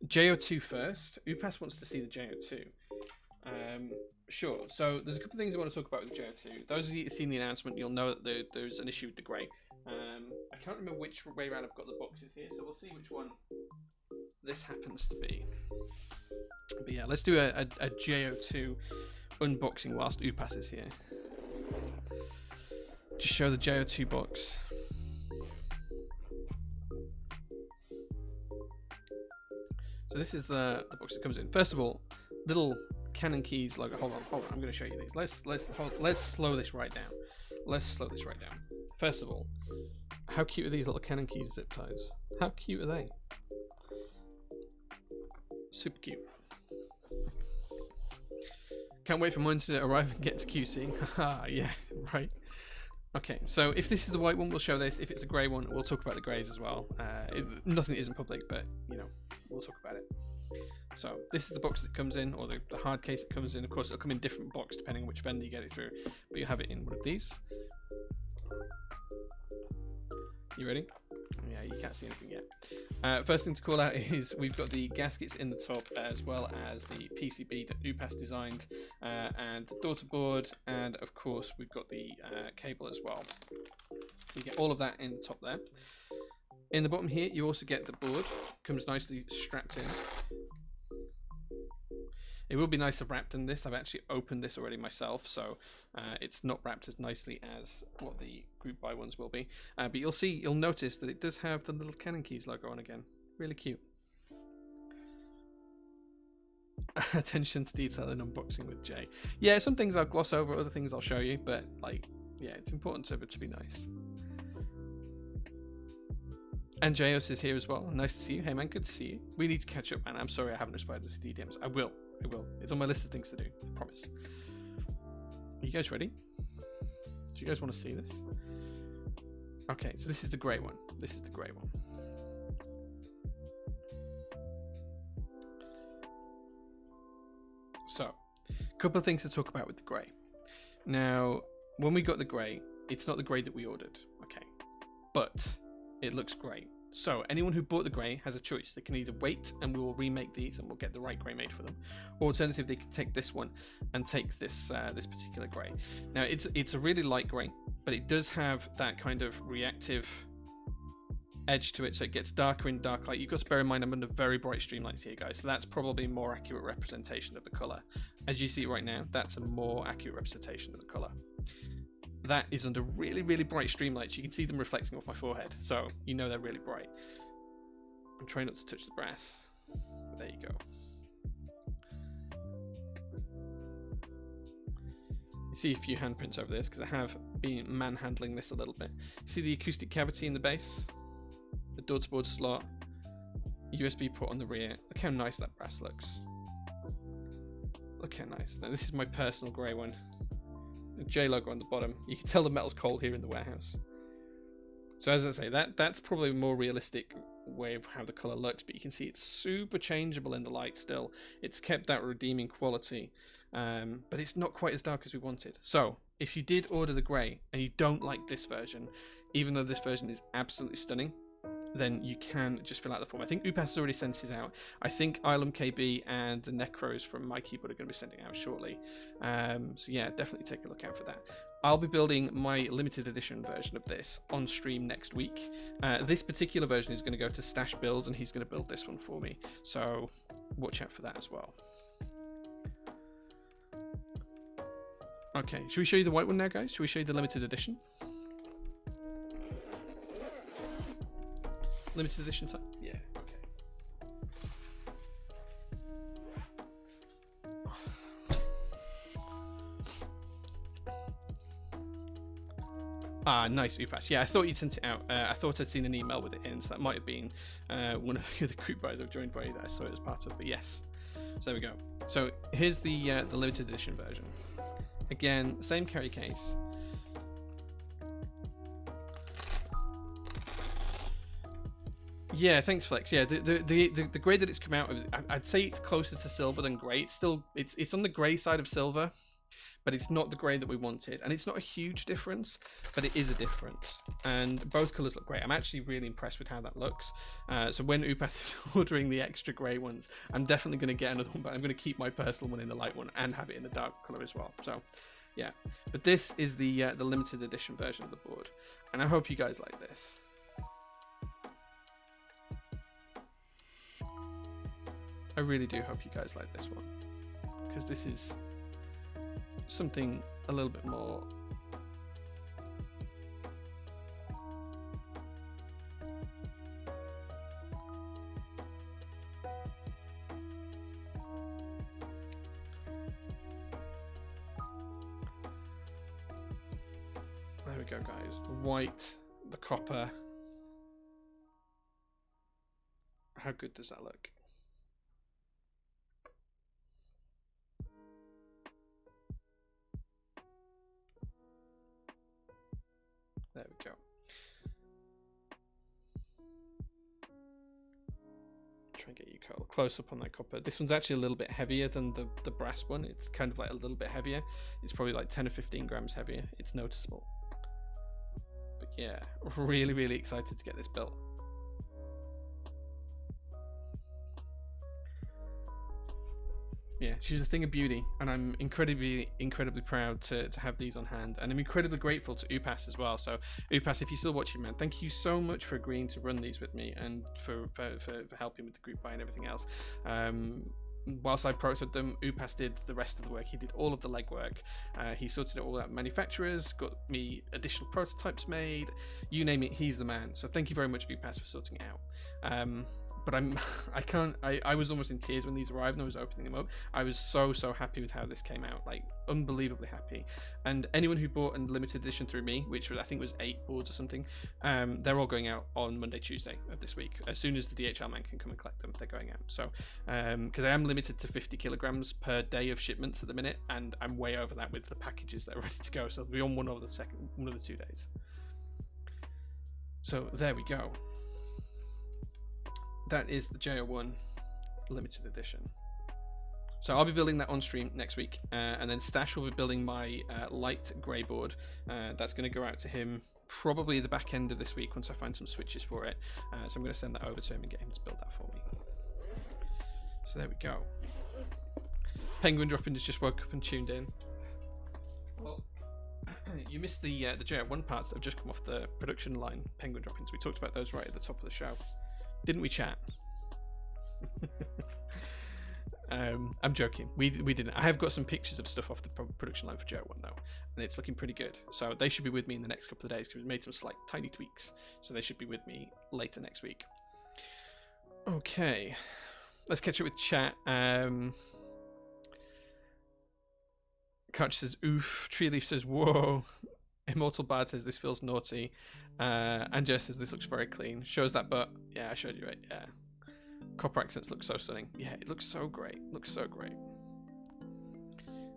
J-02 first. Upas wants to see the J-02. Sure, so there's a couple of things I want to talk about with the J-02. Those of you who've seen the announcement, you'll know that there's an issue with the grey. I can't remember which way around I've got the boxes here, so we'll see which one this happens to be. But yeah, let's do a J-02 unboxing whilst Upas is here. Just show the J-02 box. So this is the box that comes in. First of all, little Canon keys logo. Hold on. I'm going to show you these. Let's slow this right down. First of all, how cute are these little Canon keys zip ties? How cute are they? Super cute. Can't wait for mine to arrive and get to QC. Haha, yeah, right. Okay, so if this is the white one, we'll show this. If it's a grey one, we'll talk about the greys as well. Nothing isn't public, but you know, we'll talk about it. So this is the box that comes in, or the hard case that comes in. Of course, it'll come in different box depending on which vendor you get it through, but you have it in one of these. You ready? Yeah, you can't see anything yet. First thing to call out is we've got the gaskets in the top, as well as the PCB that Upas designed, and the daughter board, and of course we've got the cable as well. You get all of that in the top there. In the bottom here, you also get the board. Comes nicely strapped in. It will be nicer wrapped than this. I've actually opened this already myself, so it's not wrapped as nicely as what the group buy ones will be. But you'll notice that it does have the little Canon keys logo on again. Really cute. Attention to detail in unboxing with Jay. Yeah, some things I'll gloss over, other things I'll show you, but like, yeah, it's important to be nice. And Jayos is here as well. Nice to see you. Hey man, good to see you. We need to catch up, man. I'm sorry I haven't responded to the DMs. I will. It's on my list of things to do. I promise. Are you guys ready? Do you guys want to see this? Okay, so this is the grey one. So, a couple of things to talk about with the grey. Now, when we got the grey, it's not the grey that we ordered. Okay, but it looks great. So anyone who bought the grey has a choice. They can either wait and we will remake these and we'll get the right grey made for them, or alternatively they can take this one and take this this particular grey. Now it's a really light grey, but it does have that kind of reactive edge to it, so it gets darker in dark light. You've got to bear in mind I'm under very bright streamlights here, guys, so that's probably a more accurate representation of the colour. As you see right now, that's a more accurate representation of the colour. That is under really, really bright streamlights. You can see them reflecting off my forehead, so you know they're really bright. I'm trying not to touch the brass, but there you go. You see a few handprints over this because I have been manhandling this a little bit. You see the acoustic cavity in the base, the daughter board slot, USB port on the rear. Look how nice that brass looks. Look how nice. Now this is my personal grey one. J logo on the bottom. You can tell the metal's cold here in the warehouse. So as I say, that's probably a more realistic way of how the colour looks, but you can see it's super changeable in the light still. It's kept that redeeming quality, but it's not quite as dark as we wanted. So if you did order the grey and you don't like this version, even though this version is absolutely stunning, then you can just fill out the form. I think Upas has already sent his out. I think Ilum KB and the Necros from my keyboard are going to be sending out shortly. So yeah, definitely take a look out for that. I'll be building my limited edition version of this on stream next week. This particular version is going to go to Stash Builds, and he's going to build this one for me. So watch out for that as well. Okay, should we show you the white one now, guys? Should we show you the limited edition? Limited edition time? Yeah, okay. Ah, nice, Upas. Yeah, I thought you'd sent it out. I thought I'd seen an email with it in, so that might have been one of the other group buys I've joined by that I saw it as part of, but yes. So there we go. So here's the limited edition version. Again, same carry case. Yeah, thanks, Flex. Yeah, the grey that it's come out of, I'd say it's closer to silver than grey. It's still it's on the grey side of silver, but it's not the grey that we wanted, and it's not a huge difference, but it is a difference. And both colours look great. I'm actually really impressed with how that looks. So when Upas is ordering the extra grey ones, I'm definitely going to get another one, but I'm going to keep my personal one in the light one and have it in the dark colour as well. So yeah, but this is the limited edition version of the board, and I hope you guys like this. I really do hope you guys like this one, because this is something a little bit more there we go, guys. The white, the copper. How good does that look? There we go. Try and get you close up on that copper. This one's actually a little bit heavier than the brass one. It's kind of like a little bit heavier. It's probably like 10 or 15 grams heavier. It's noticeable. But yeah, really, really excited to get this built. Yeah, she's a thing of beauty, and I'm incredibly proud to have these on hand, and I'm incredibly grateful to Upas as well. So Upas, if you're still watching, man, thank you so much for agreeing to run these with me, and for helping with the group buy and everything else. Whilst I prototyped them, Upas did the rest of the work. He did all of the legwork. He sorted it all out, manufacturers, got me additional prototypes made, you name it, he's the man. So thank you very much, Upas, for sorting it out. But I was almost in tears when these arrived and I was opening them up. I was so happy with how this came out, like unbelievably happy. And anyone who bought a limited edition through me, which I think was 8 boards or something, they're all going out on Monday, Tuesday of this week. As soon as the DHL man can come and collect them, they're going out. So because I am limited to 50 kilograms per day of shipments at the minute, and I'm way over that with the packages that are ready to go. So they'll be on one of the 2 days. So there we go. That is the J-01 limited edition. So I'll be building that on stream next week, and then Stash will be building my light grey board. That's going to go out to him probably the back end of this week once I find some switches for it. So I'm going to send that over to him and get him to build that for me. So there we go. Penguin Dropping has just woke up and tuned in. Well, you missed the J-01 parts that have just come off the production line. Penguin Droppings. We talked about those right at the top of the show. Didn't we, chat? I'm joking. We didn't. I have got some pictures of stuff off the production line for J-01 though, and it's looking pretty good. So they should be with me in the next couple of days because we've made some slight tiny tweaks. So they should be with me later next week. Okay, let's catch up with chat. Karch says oof. Treeleaf says whoa. Immortal Bard says this feels naughty. And Jess says this looks very clean. Shows that butt. Yeah, I showed you right. Yeah. Copper accents look so stunning. Yeah, it looks so great. Looks so great.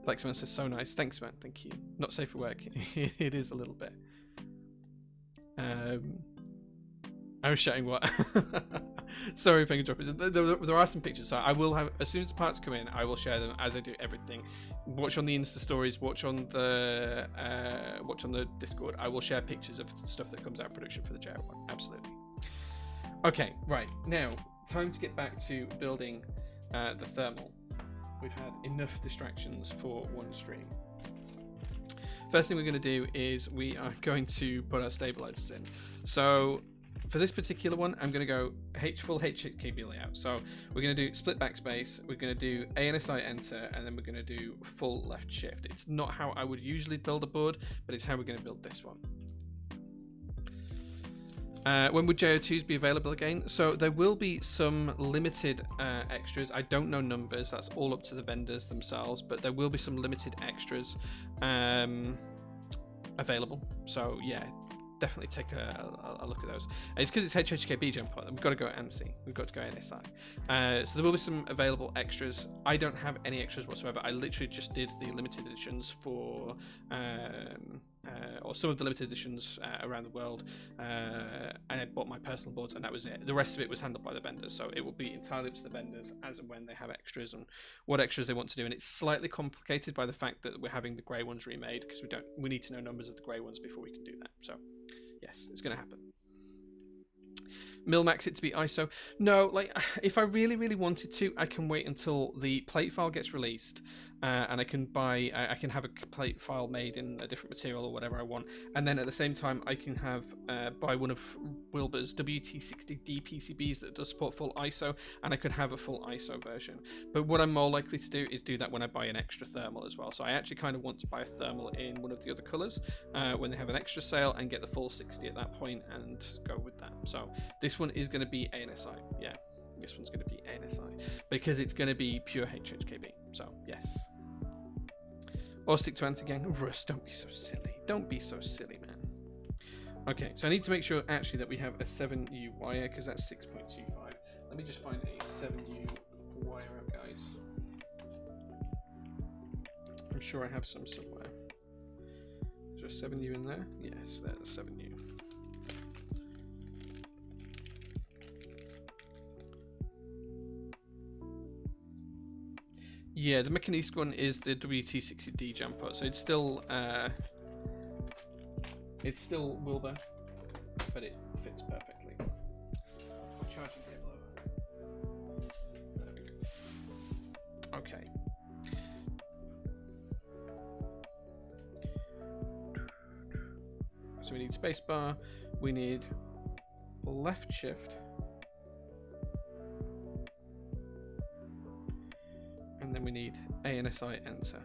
Flexman says so nice. Thanks, man. Thank you. Not safe for work. It is a little bit. I was shouting what? Sorry, Penguin Droppers. There are some pictures, so I will have, as soon as the parts come in, I will share them as I do everything. Watch on the Insta stories, watch on the Discord. I will share pictures of stuff that comes out of production for the J-01. Absolutely. Okay, right now time to get back to building the thermal. We've had enough distractions for one stream. First thing we're going to do is we are going to put our stabilizers in. So for this particular one, I'm going to go full HKB layout. So we're going to do split backspace, we're going to do ANSI enter, and then we're going to do full left shift. It's not how I would usually build a board, but it's how we're going to build this one. When would J-02s be available again? So there will be some limited extras. I don't know numbers, that's all up to the vendors themselves, but there will be some limited extras available. So yeah, definitely take a look at those. It's because it's HHKB jump on. We've got to go ANSI. We've got to go NSI. So there will be some available extras. I don't have any extras whatsoever. I literally just did the limited editions for or some of the limited editions around the world. I bought my personal boards, and that was it. The rest of it was handled by the vendors, so it will be entirely up to the vendors as and when they have extras and what extras they want to do. And it's slightly complicated by the fact that we're having the grey ones remade, because we need to know numbers of the grey ones before we can do that. So yes, it's going to happen. Mil-max it to be ISO. No, like, if I really wanted to, I can wait until the plate file gets released, and I can have a plate file made in a different material or whatever I want, and then at the same time I can have buy one of Wilbur's WT60D PCBs that does support full ISO, and I could have a full ISO version. But what I'm more likely to do is do that when I buy an extra thermal as well. So I actually kind of want to buy a thermal in one of the other colours when they have an extra sale, and get the full 60 at that point and go with that. So this one is going to be ANSI. Yeah, this one's going to be ANSI because it's going to be pure HHKB. So yes. Or stick to anti-gang. Russ, don't be so silly. Don't be so silly, man. Okay, so I need to make sure actually that we have a 7U wire, because that's 6.25. Let me just find a 7U wire out, guys. I'm sure I have some somewhere. Is there a 7U in there? Yes, there's a 7U. Yeah, the Mechaniste one is the WT60D jumper, so it's still Wilbur, but it fits perfectly. Charging cable over. There we go. Okay. So we need spacebar, we need left shift, and then we need ANSI enter.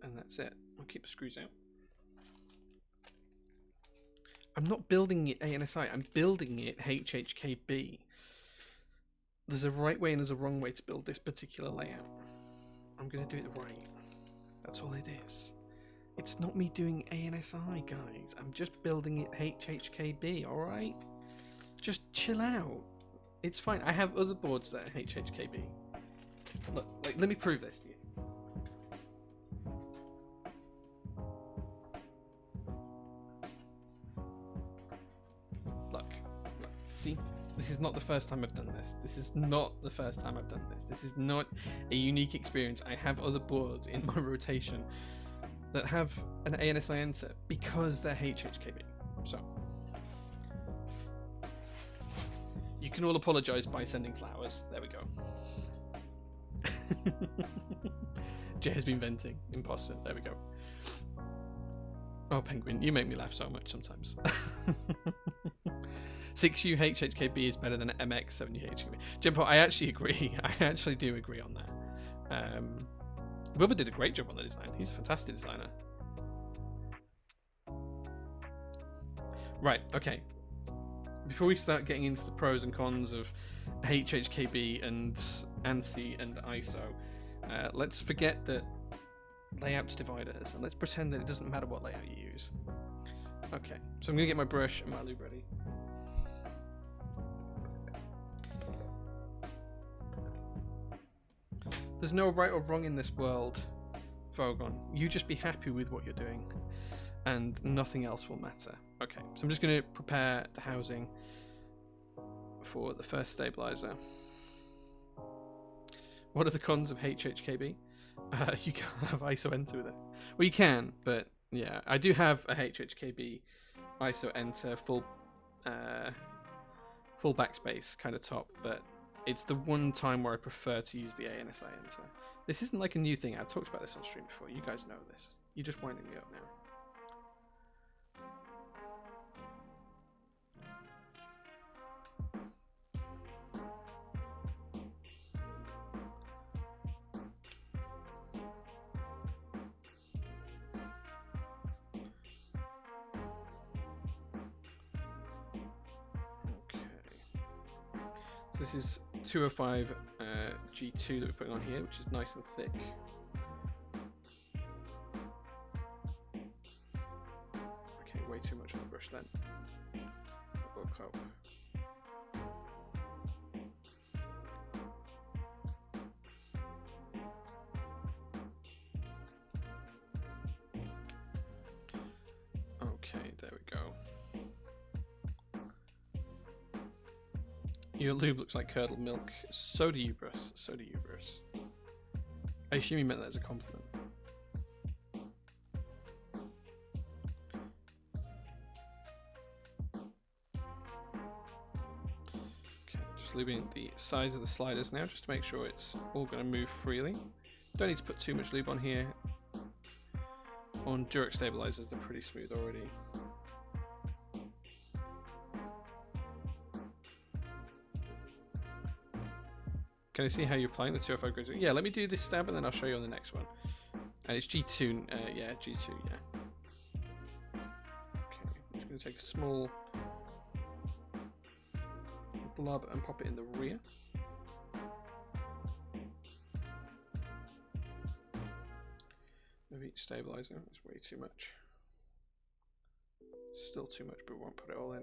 And that's it. I'll keep the screws out. I'm not building it ANSI, I'm building it HHKB. There's a right way and there's a wrong way to build this particular layout. I'm going to do it right. That's all it is. It's not me doing ANSI, guys. I'm just building it HHKB, alright? Just chill out. It's fine. I have other boards that are HHKB. Look, like, let me prove this to you. Look, see? This is not the first time I've done this. This is not the first time I've done this. This is not a unique experience. I have other boards in my rotation that have an ANSI enter because they're HHKB. So you can all apologise by sending flowers. There we go. Jay has been venting. Imposter. There we go. Oh, Penguin, you make me laugh so much sometimes. 6U HHKB is better than MX 7U HHKB. Jimpo, I actually agree. I actually do agree on that. Wilbur did a great job on the design. He's a fantastic designer. Right, okay. Before we start getting into the pros and cons of HHKB and ANSI and ISO, let's forget that layout's dividers, and let's pretend that it doesn't matter what layout you use. Okay, so I'm going to get my brush and my lube ready. There's no right or wrong in this world, Vogon. You just be happy with what you're doing, and nothing else will matter. Okay, so I'm just going to prepare the housing for the first stabilizer. What are the cons of HHKB? You can't have ISO enter with it. Well, you can, but yeah, I do have a HHKB ISO enter full backspace kind of top, but it's the one time where I prefer to use the ANSI enter. This isn't like a new thing. I've talked about this on stream before. You guys know this. You're just winding me up now. This is 205 G2 that we're putting on here, which is nice and thick. Okay, way too much on the brush then. We'll cope. Okay, there we go. Your lube looks like curdled milk. So do you, Bruce. So do you, Bruce. I assume you meant that as a compliment. Okay, just lubing the sides of the sliders now, just to make sure it's all going to move freely. Don't need to put too much lube on here. On Durex stabilizers, they're pretty smooth already. Can I see how you're applying the 205 grids? Yeah, let me do this stab and then I'll show you on the next one. And it's G2, yeah, G2, yeah. Okay, I'm just going to take a small blob and pop it in the rear. Of each stabilizer, it's way too much. Still too much, but we won't put it all in.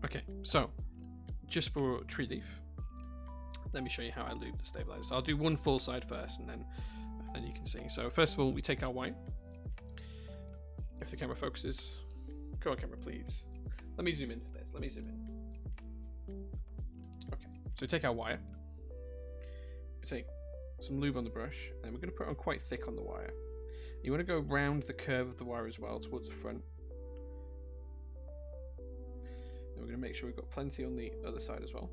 Okay, so just for tree leaf, let me show you how I lube the stabilizer. So I'll do one full side first, and then you can see. So first of all, we take our wire. If the camera focuses, go on camera, please. Let me zoom in for this. Let me zoom in. Okay, so we take our wire. We take some lube on the brush, and we're going to put it on quite thick on the wire. You want to go round the curve of the wire as well, towards the front. We're going to make sure we've got plenty on the other side as well.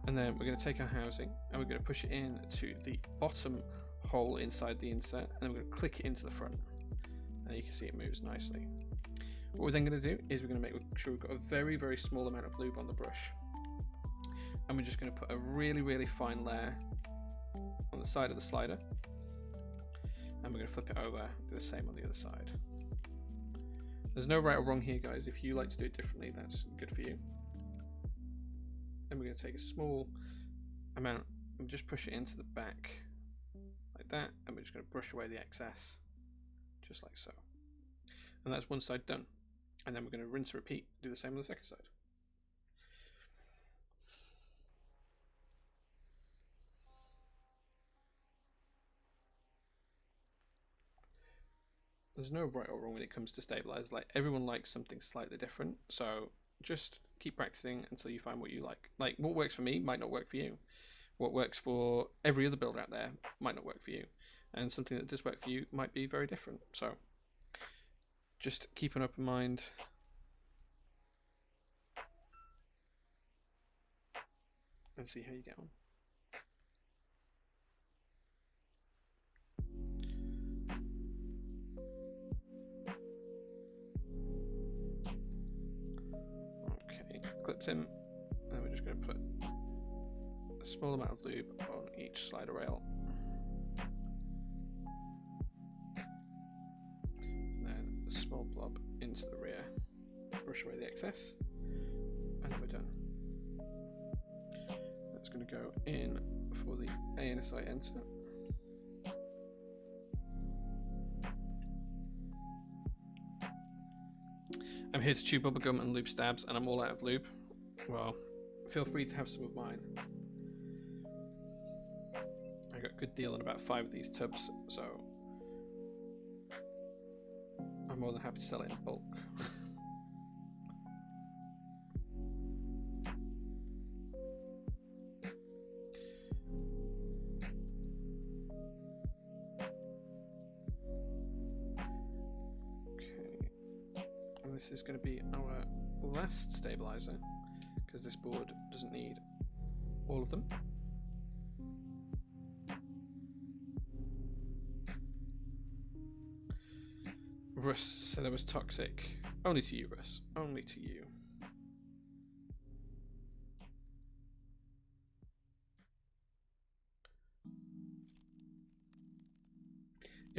And then we're going to take our housing and we're going to push it in to the bottom hole inside the insert, and then we're going to click it into the front. And you can see it moves nicely. What we're then going to do is we're going to make sure we've got a very, very small amount of lube on the brush. And we're just going to put a really, really fine layer on the side of the slider. And we're going to flip it over, do the same on the other side. There's no right or wrong here, guys. If you like to do it differently, that's good for you. Then we're going to take a small amount and just push it into the back like that, and we're just going to brush away the excess, just like so. And that's one side done. And then we're going to rinse and repeat, do the same on the second side. There's no right or wrong when it comes to stabilizers. Like, everyone likes something slightly different, so just keep practicing until you find what you like. Like, what works for me might not work for you. What works for every other builder out there might not work for you, and something that does work for you might be very different. So just keep an open mind. And see how you get on. Clips in, and we're just going to put a small amount of lube on each slider rail, and then a small blob into the rear, brush away the excess, and then we're done. That's going to go in for the ANSI enter. I'm here to chew bubblegum and lube stabs, and I'm all out of lube. Well, feel free to have some of mine. I got a good deal on about 5 of these tubs, so I'm more than happy to sell it in bulk. This is going to be our last stabilizer, because this board doesn't need all of them. Russ said I was toxic. Only to you, Russ. Only to you.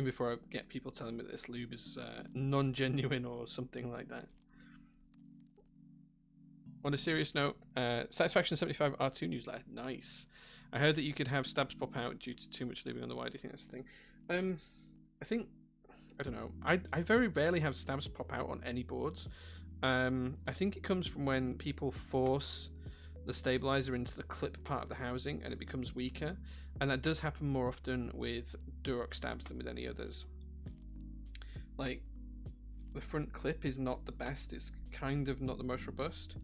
in before I get people telling me that this lube is non-genuine or something like that. On a serious note, Satisfaction 75 R2 newsletter. Nice. I heard that you could have stabs pop out due to too much lubing on the wire. Do you think that's the thing? I don't know. I very rarely have stabs pop out on any boards. I think it comes from when people force the stabilizer into the clip part of the housing and it becomes weaker. And that does happen more often with Durock stabs than with any others. Like, the front clip is not the best. It's kind of not the most robust.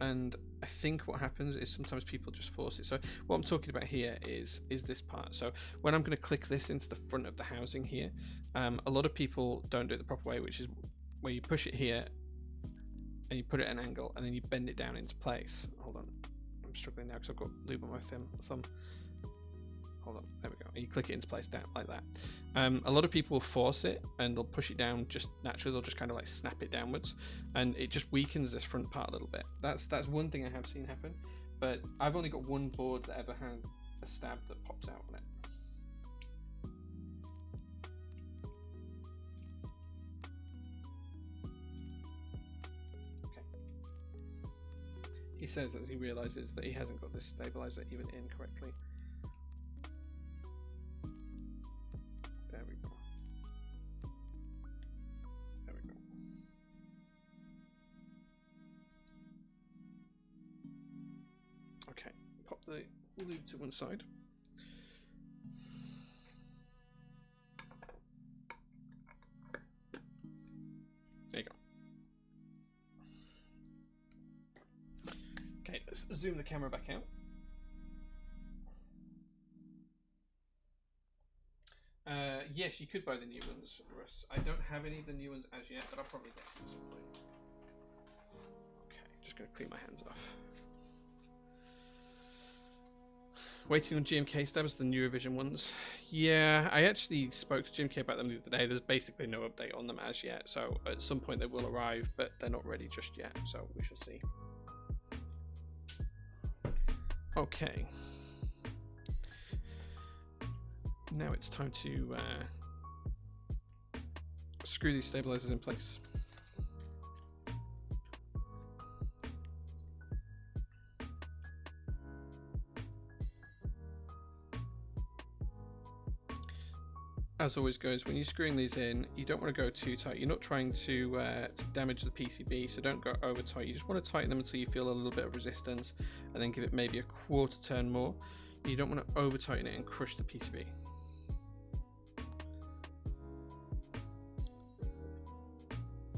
And I think what happens is sometimes people just force it. So what I'm talking about here is this part. So when I'm going to click this into the front of the housing here, a lot of people don't do it the proper way, which is where you push it here and you put it at an angle and then you bend it down into place. Hold on, I'm struggling now because I've got lube on my thumb. Hold on, there we go. And you click it into place down like that. A lot of people will force it and they'll push it down just naturally. They'll just kind of like snap it downwards, and it just weakens this front part a little bit. That's one thing I have seen happen, but I've only got one board that ever had a stab that pops out on it. Okay. He says as he realizes that he hasn't got this stabilizer even in correctly. Okay, pop the lube to one side. There you go. Okay, let's zoom the camera back out. Yes, you could buy the new ones, Russ. I don't have any of the new ones as yet, but I'll probably get some at some point. Okay, just going to clean my hands off. Waiting on GMK stabs, the new revision ones. Yeah, I actually spoke to GMK about them the other day. There's basically no update on them as yet, so at some point they will arrive, but they're not ready just yet, so we shall see. Okay. Now it's time to screw these stabilizers in place. As always guys, when you're screwing these in, you don't want to go too tight. You're not trying to damage the PCB, so don't go over tight. You just want to tighten them until you feel a little bit of resistance, and then give it maybe a quarter turn more. You don't want to over tighten it and crush the PCB.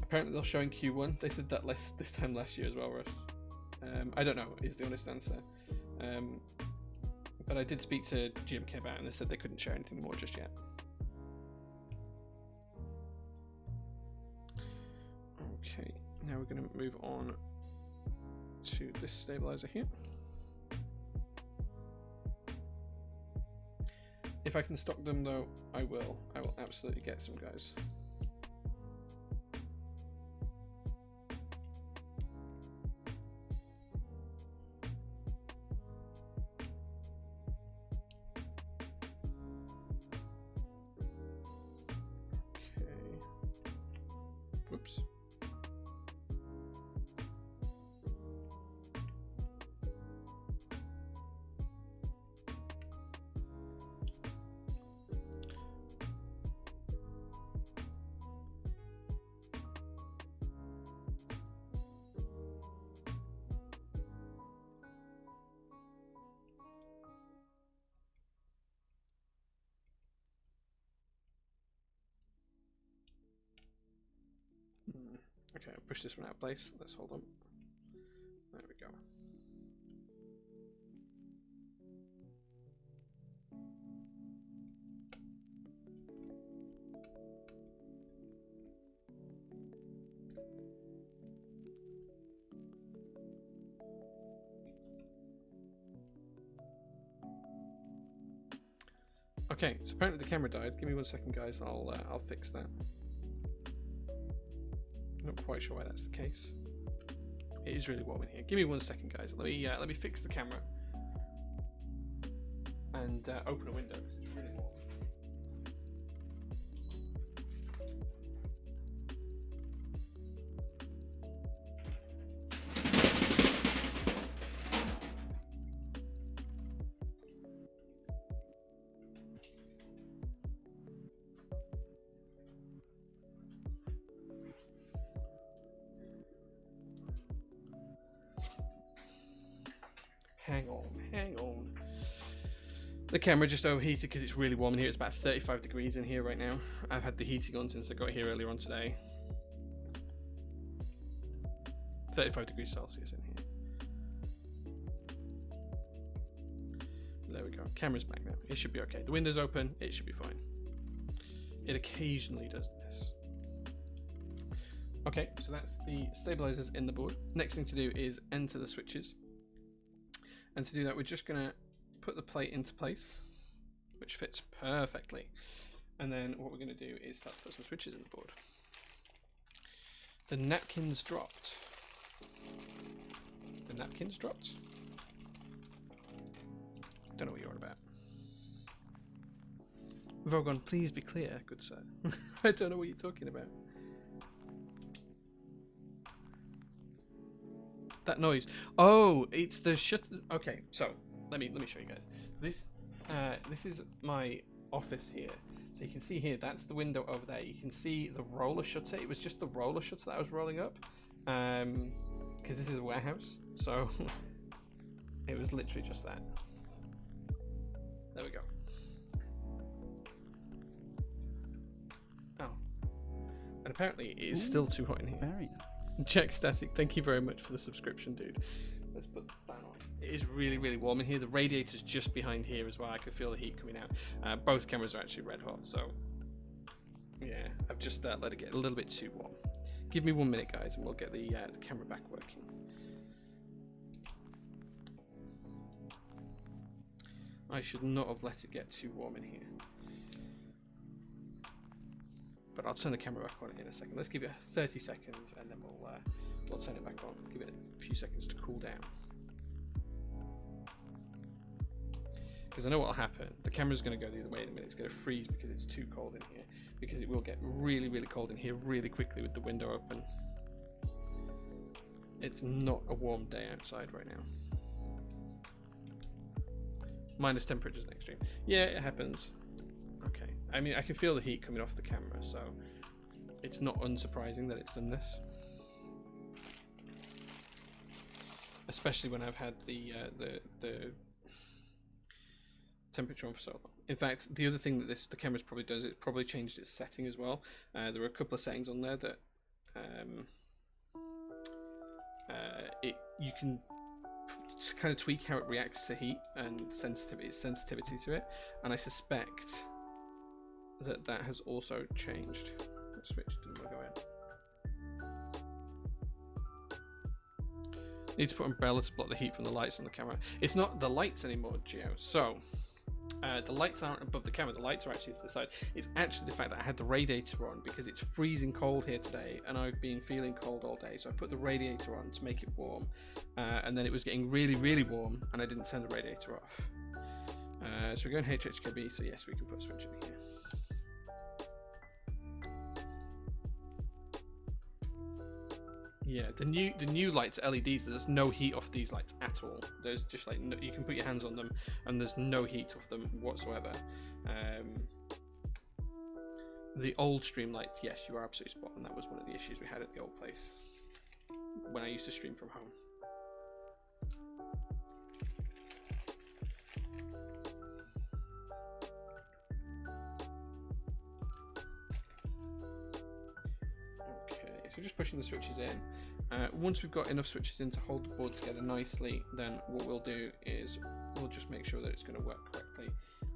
Apparently they'll show in Q1. They said that this time last year as well, Russ. I don't know is the honest answer. But I did speak to GMK about it and they said they couldn't share anything more just yet. Okay, now we're going to move on to this stabilizer here. If I can stock them though, I will. I will absolutely get some, guys. Whoops. Okay, I'll push this one out of place. Let's hold on. There we go. Okay, so apparently the camera died. Give me 1 second, guys. I'll fix that. Not quite sure why that's the case. It is really warm in here. Give me 1 second, guys. Let me fix the camera and open a window because it's really warm. hang on. The camera just overheated because it's really warm in here. It's about 35 degrees in here right now. I've had the heating on since I got here earlier on today. 35 degrees Celsius in here. There we go. Camera's back now. It should be okay. The window's open. It should be fine. It occasionally does this. Okay, so that's the stabilizers in the board. Next thing to do is enter the switches. And to do that, we're just going to put the plate into place, which fits perfectly. And then what we're going to do is start to put some switches in the board. The napkins dropped. The napkins dropped? Don't know what you're on about. We've all gone, please be clear, good sir. I don't know what you're talking about. That noise. Oh, it's the shut. Okay, so let me show you guys. This is my office here. So you can see here, that's the window over there. You can see the roller shutter. It was just the roller shutter that I was rolling up, because this is a warehouse. So it was literally just that. There we go. Oh, and apparently it is still too hot in here. Very nice. Jack Static, thank you very much for the subscription, dude. Let's put the fan on. It is really, really warm in here. The radiator's just behind here as well. I can feel the heat coming out. Both cameras are actually red hot, so yeah, I've just let it get a little bit too warm. Give me 1 minute, guys, and we'll get the camera back working. I should not have let it get too warm in here. But I'll turn the camera back on in a second. Let's give it 30 seconds and then we'll turn it back on. Give it a few seconds to cool down. Because I know what will happen. The camera's going to go the other way in a minute. It's going to freeze because it's too cold in here. Because it will get really, really cold in here really quickly with the window open. It's not a warm day outside right now. Minus temperatures in extreme. Yeah, it happens. Okay. I mean, I can feel the heat coming off the camera, so it's not unsurprising that it's done this. Especially when I've had the temperature on for so long. In fact, the other thing that the camera's probably does, it probably changed its setting as well. There are a couple of settings on there that you can kind of tweak how it reacts to heat and sensitivity to it, and I suspect that has also changed. That switch didn't want to go in. Need to put umbrella to block the heat from the lights on the camera. It's not the lights anymore, Geo. So the lights aren't above the camera. The lights are actually to the side. It's actually the fact that I had the radiator on because it's freezing cold here today, and I've been feeling cold all day. So I put the radiator on to make it warm, and then it was getting really, really warm, and I didn't turn the radiator off. So we're going HHKB. So yes, we can put a switch in here. Yeah, the new lights are LEDs. There's no heat off these lights at all. There's just like no, you can put your hands on them and there's no heat off them whatsoever. The old stream lights, yes, you are absolutely spot on. That was one of the issues we had at the old place when I used to stream from home. So just pushing the switches in. Once we've got enough switches in to hold the board together nicely, then what we'll do is we'll just make sure that it's going to work correctly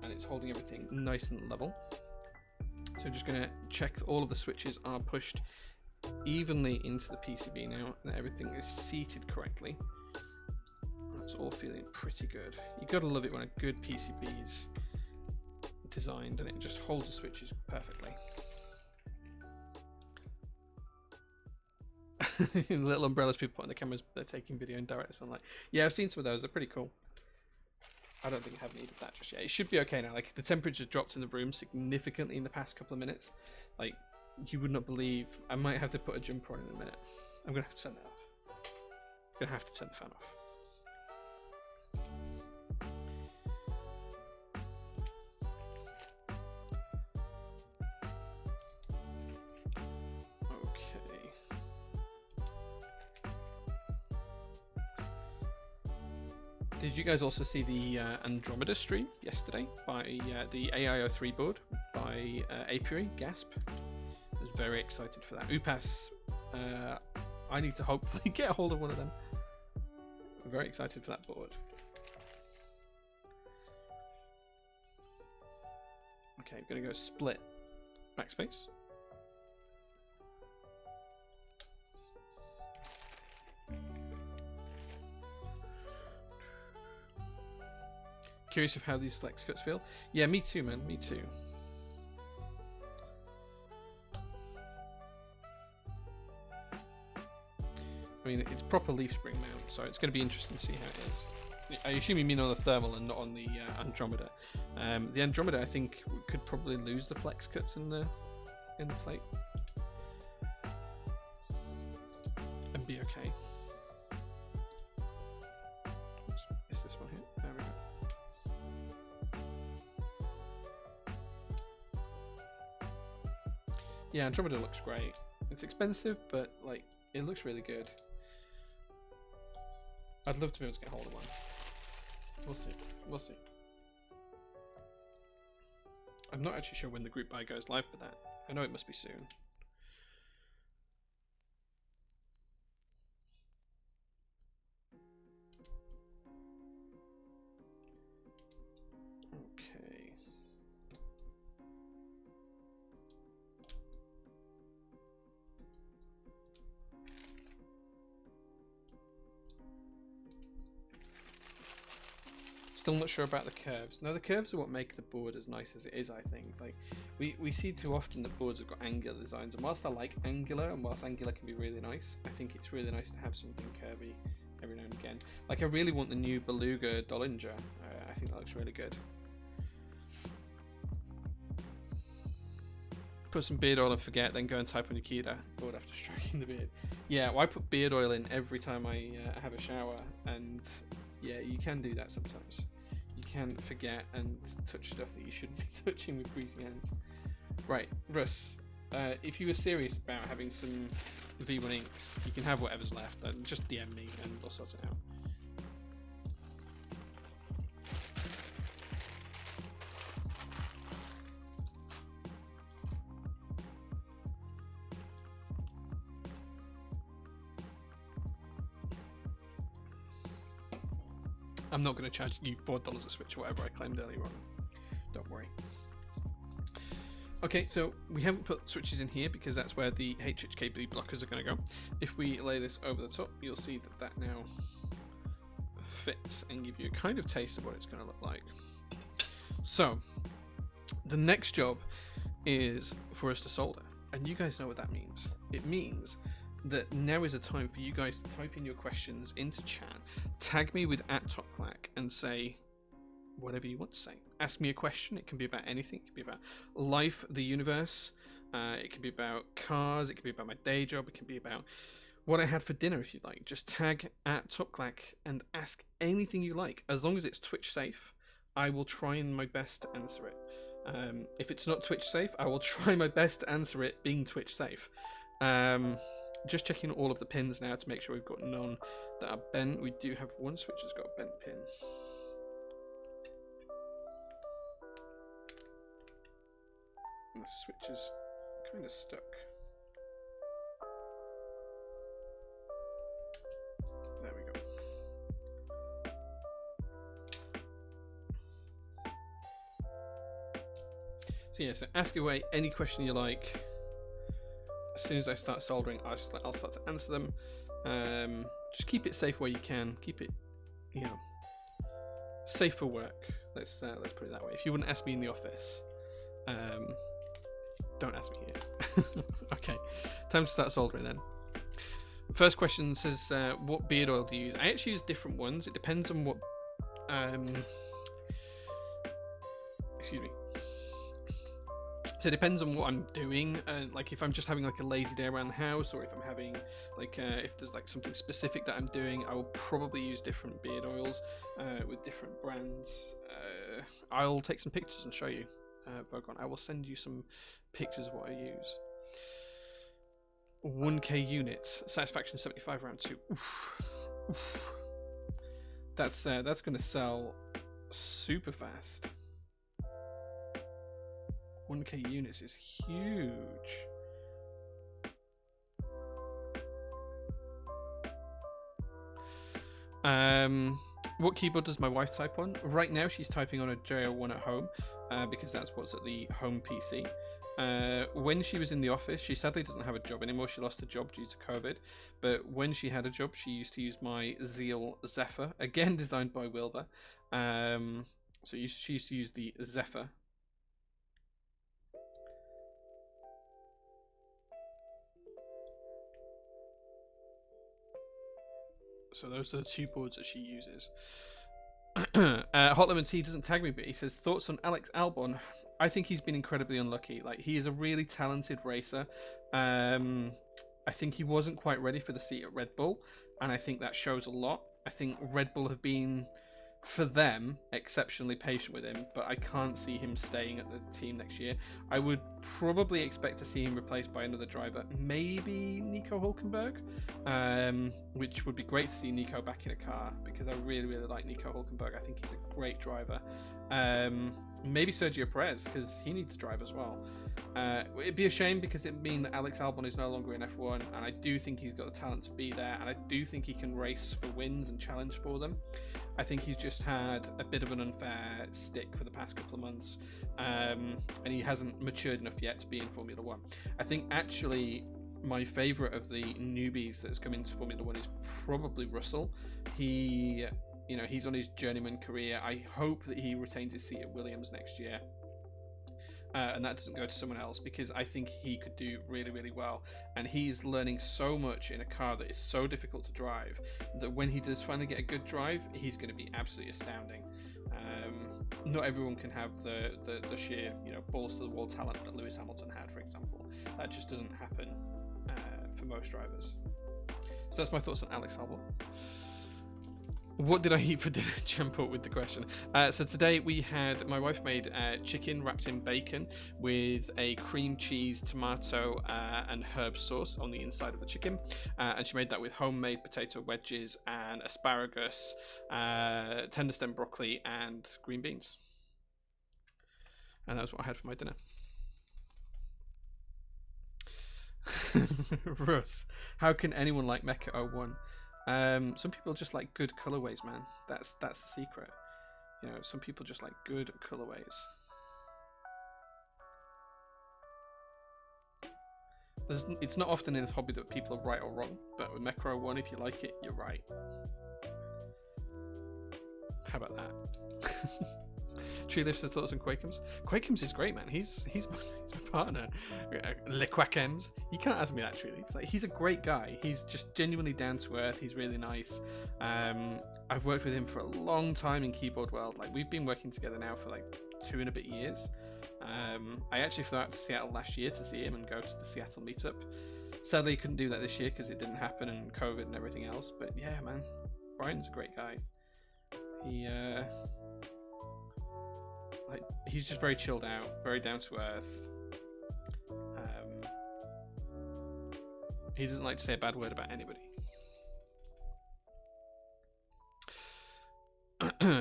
and it's holding everything nice and level. So just going to check that all of the switches are pushed evenly into the PCB now, and that everything is seated correctly. It's all feeling pretty good. You got to love it when a good PCB's designed and it just holds the switches perfectly. Little umbrellas people put on the cameras, they're taking video in direct sunlight. Yeah, I've seen some of those. They're pretty cool. I don't think I have needed that just yet. It should be okay now. Like, the temperature dropped in the room significantly in the past couple of minutes. Like, you would not believe. I might have to put a jumper on in a minute. I'm gonna have to turn that off. I'm gonna have to turn the fan off. Did you guys also see the Andromeda stream yesterday by the AI03 board by Apiary Gasp? I was very excited for that. Upas, I need to hopefully get a hold of one of them. I'm very excited for that board. Okay, I'm going to go split backspace. Curious of how these flex cuts feel. Yeah, me too, man. Me too. I mean, it's proper leaf spring mount, so it's going to be interesting to see how it is. I assume you mean on the thermal and not on the Andromeda. The Andromeda, I think, could probably lose the flex cuts in the plate and be okay. Oops, is this one here? There we go. Yeah, Andromeda looks great. It's expensive, but like it looks really good. I'd love to be able to get hold of one. We'll see. We'll see. I'm not actually sure when the group buy goes live for that. I know it must be soon. Okay. Still not sure about the curves. No, the curves are what make the board as nice as it is, I think. Like we see too often that boards have got angular designs, and whilst I like angular, and whilst angular can be really nice, I think it's really nice to have something curvy every now and again. Like I really want the new Beluga Dollinger. I think that looks really good. Put some beard oil and forget, then go and type on your keyboard after stroking the beard. Yeah, well, I put beard oil in every time I have a shower, and yeah, you can do that sometimes. You can forget and touch stuff that you shouldn't be touching with greasy hands. Right, Russ, if you were serious about having some V1 inks, you can have whatever's left. Just DM me and we'll sort it out. I'm not going to charge you $4 a switch or whatever I claimed earlier on. Don't worry. Okay, so we haven't put switches in here because that's where the HHKB blockers are going to go. If we lay this over the top, you'll see that that now fits and give you a kind of taste of what it's going to look like. So, the next job is for us to solder. And you guys know what that means. It means that now is a time for you guys to type in your questions into chat, tag me with @TopClack and say whatever you want to say. Ask me a question. It can be about anything. It can be about life, the universe. It can be about cars. It can be about my day job. It can be about what I had for dinner, if you like. Just tag @TopClack and ask anything you like. As long as it's Twitch safe, I will try my best to answer it. If it's not Twitch safe, I will try my best to answer it being Twitch safe. Just checking all of the pins now to make sure we've got none that are bent. We do have one switch that's got a bent pin. And the switch is kind of stuck. There we go. So yeah, so ask away any question you like. As soon as I start soldering, I'll start to answer them. Just keep it safe where you can. Keep it, you know, safe for work. Let's put it that way. If you wouldn't ask me in the office, don't ask me here. Okay, time to start soldering then. First question says, what beard oil do you use? I actually use different ones. It depends on what. Excuse me. So it depends on what I'm doing. Like if I'm just having like a lazy day around the house, or if I'm having like if there's like something specific that I'm doing, I will probably use different beard oils with different brands. I'll take some pictures and show you, Vogon. I will send you some pictures of what I use. 1K units, satisfaction 75 round 2. Oof. Oof. That's going to sell super fast. 1K units is huge. What keyboard does my wife type on? Right now she's typing on a J-01 at home because that's what's at the home PC. When she was in the office, she sadly doesn't have a job anymore. She lost a job due to COVID. But when she had a job, she used to use my Zeal Zephyr, again designed by Wilbur. So she used to use the Zephyr. So those are the two boards that she uses. Hot Lemon Tea doesn't tag me, but he says, thoughts on Alex Albon? I think he's been incredibly unlucky. Like, he is a really talented racer. I think he wasn't quite ready for the seat at Red Bull, and I think that shows a lot. I think Red Bull have been, for them, exceptionally patient with him, but I can't see him staying at the team next year. I would probably expect to see him replaced by another driver, maybe Nico Hulkenberg, which would be great to see Nico back in a car, because I really, really like Nico Hulkenberg. I think he's a great driver. Maybe Sergio Perez, because he needs to drive as well. It'd be a shame because it'd mean that Alex Albon is no longer in F1, and I do think he's got the talent to be there, and I do think he can race for wins and challenge for them. I think he's just had a bit of an unfair stick for the past couple of months, and he hasn't matured enough yet to be in Formula One. I think actually my favourite of the newbies that's come into Formula One is probably Russell. He's on his journeyman career. I hope that he retains his seat at Williams next year. And that doesn't go to someone else, because I think he could do really, really well. And he's learning so much in a car that is so difficult to drive that when he does finally get a good drive, he's going to be absolutely astounding. Not everyone can have the sheer, balls to the wall talent that Lewis Hamilton had, for example. That just doesn't happen for most drivers. So that's my thoughts on Alex Albon. What did I eat for dinner? Jump up with the question. So today my wife made chicken wrapped in bacon with a cream cheese, tomato and herb sauce on the inside of the chicken. And she made that with homemade potato wedges and asparagus, tender stem broccoli and green beans. And that was what I had for my dinner. Russ, how can anyone like Mecha 01? Some people just like good colorways, man. That's the secret. Some people just like good colorways. It's not often in this hobby that people are right or wrong, but with Mecha 01, if you like it, you're right. How about that? Tree Lift says thoughts on Quakums. Quakums is great, man. He's my partner. Le Quakems. You can't ask me that, Tree Leaf. Like, he's a great guy. He's just genuinely down to earth. He's really nice. I've worked with him for a long time in keyboard world. Like, we've been working together now for like 2 and a bit years. I actually flew out to Seattle last year to see him and go to the Seattle meetup. Sadly, couldn't do that this year because it didn't happen and COVID and everything else. But yeah, man, Brian's a great guy. He's just very chilled out, very down to earth. He doesn't like to say a bad word about anybody.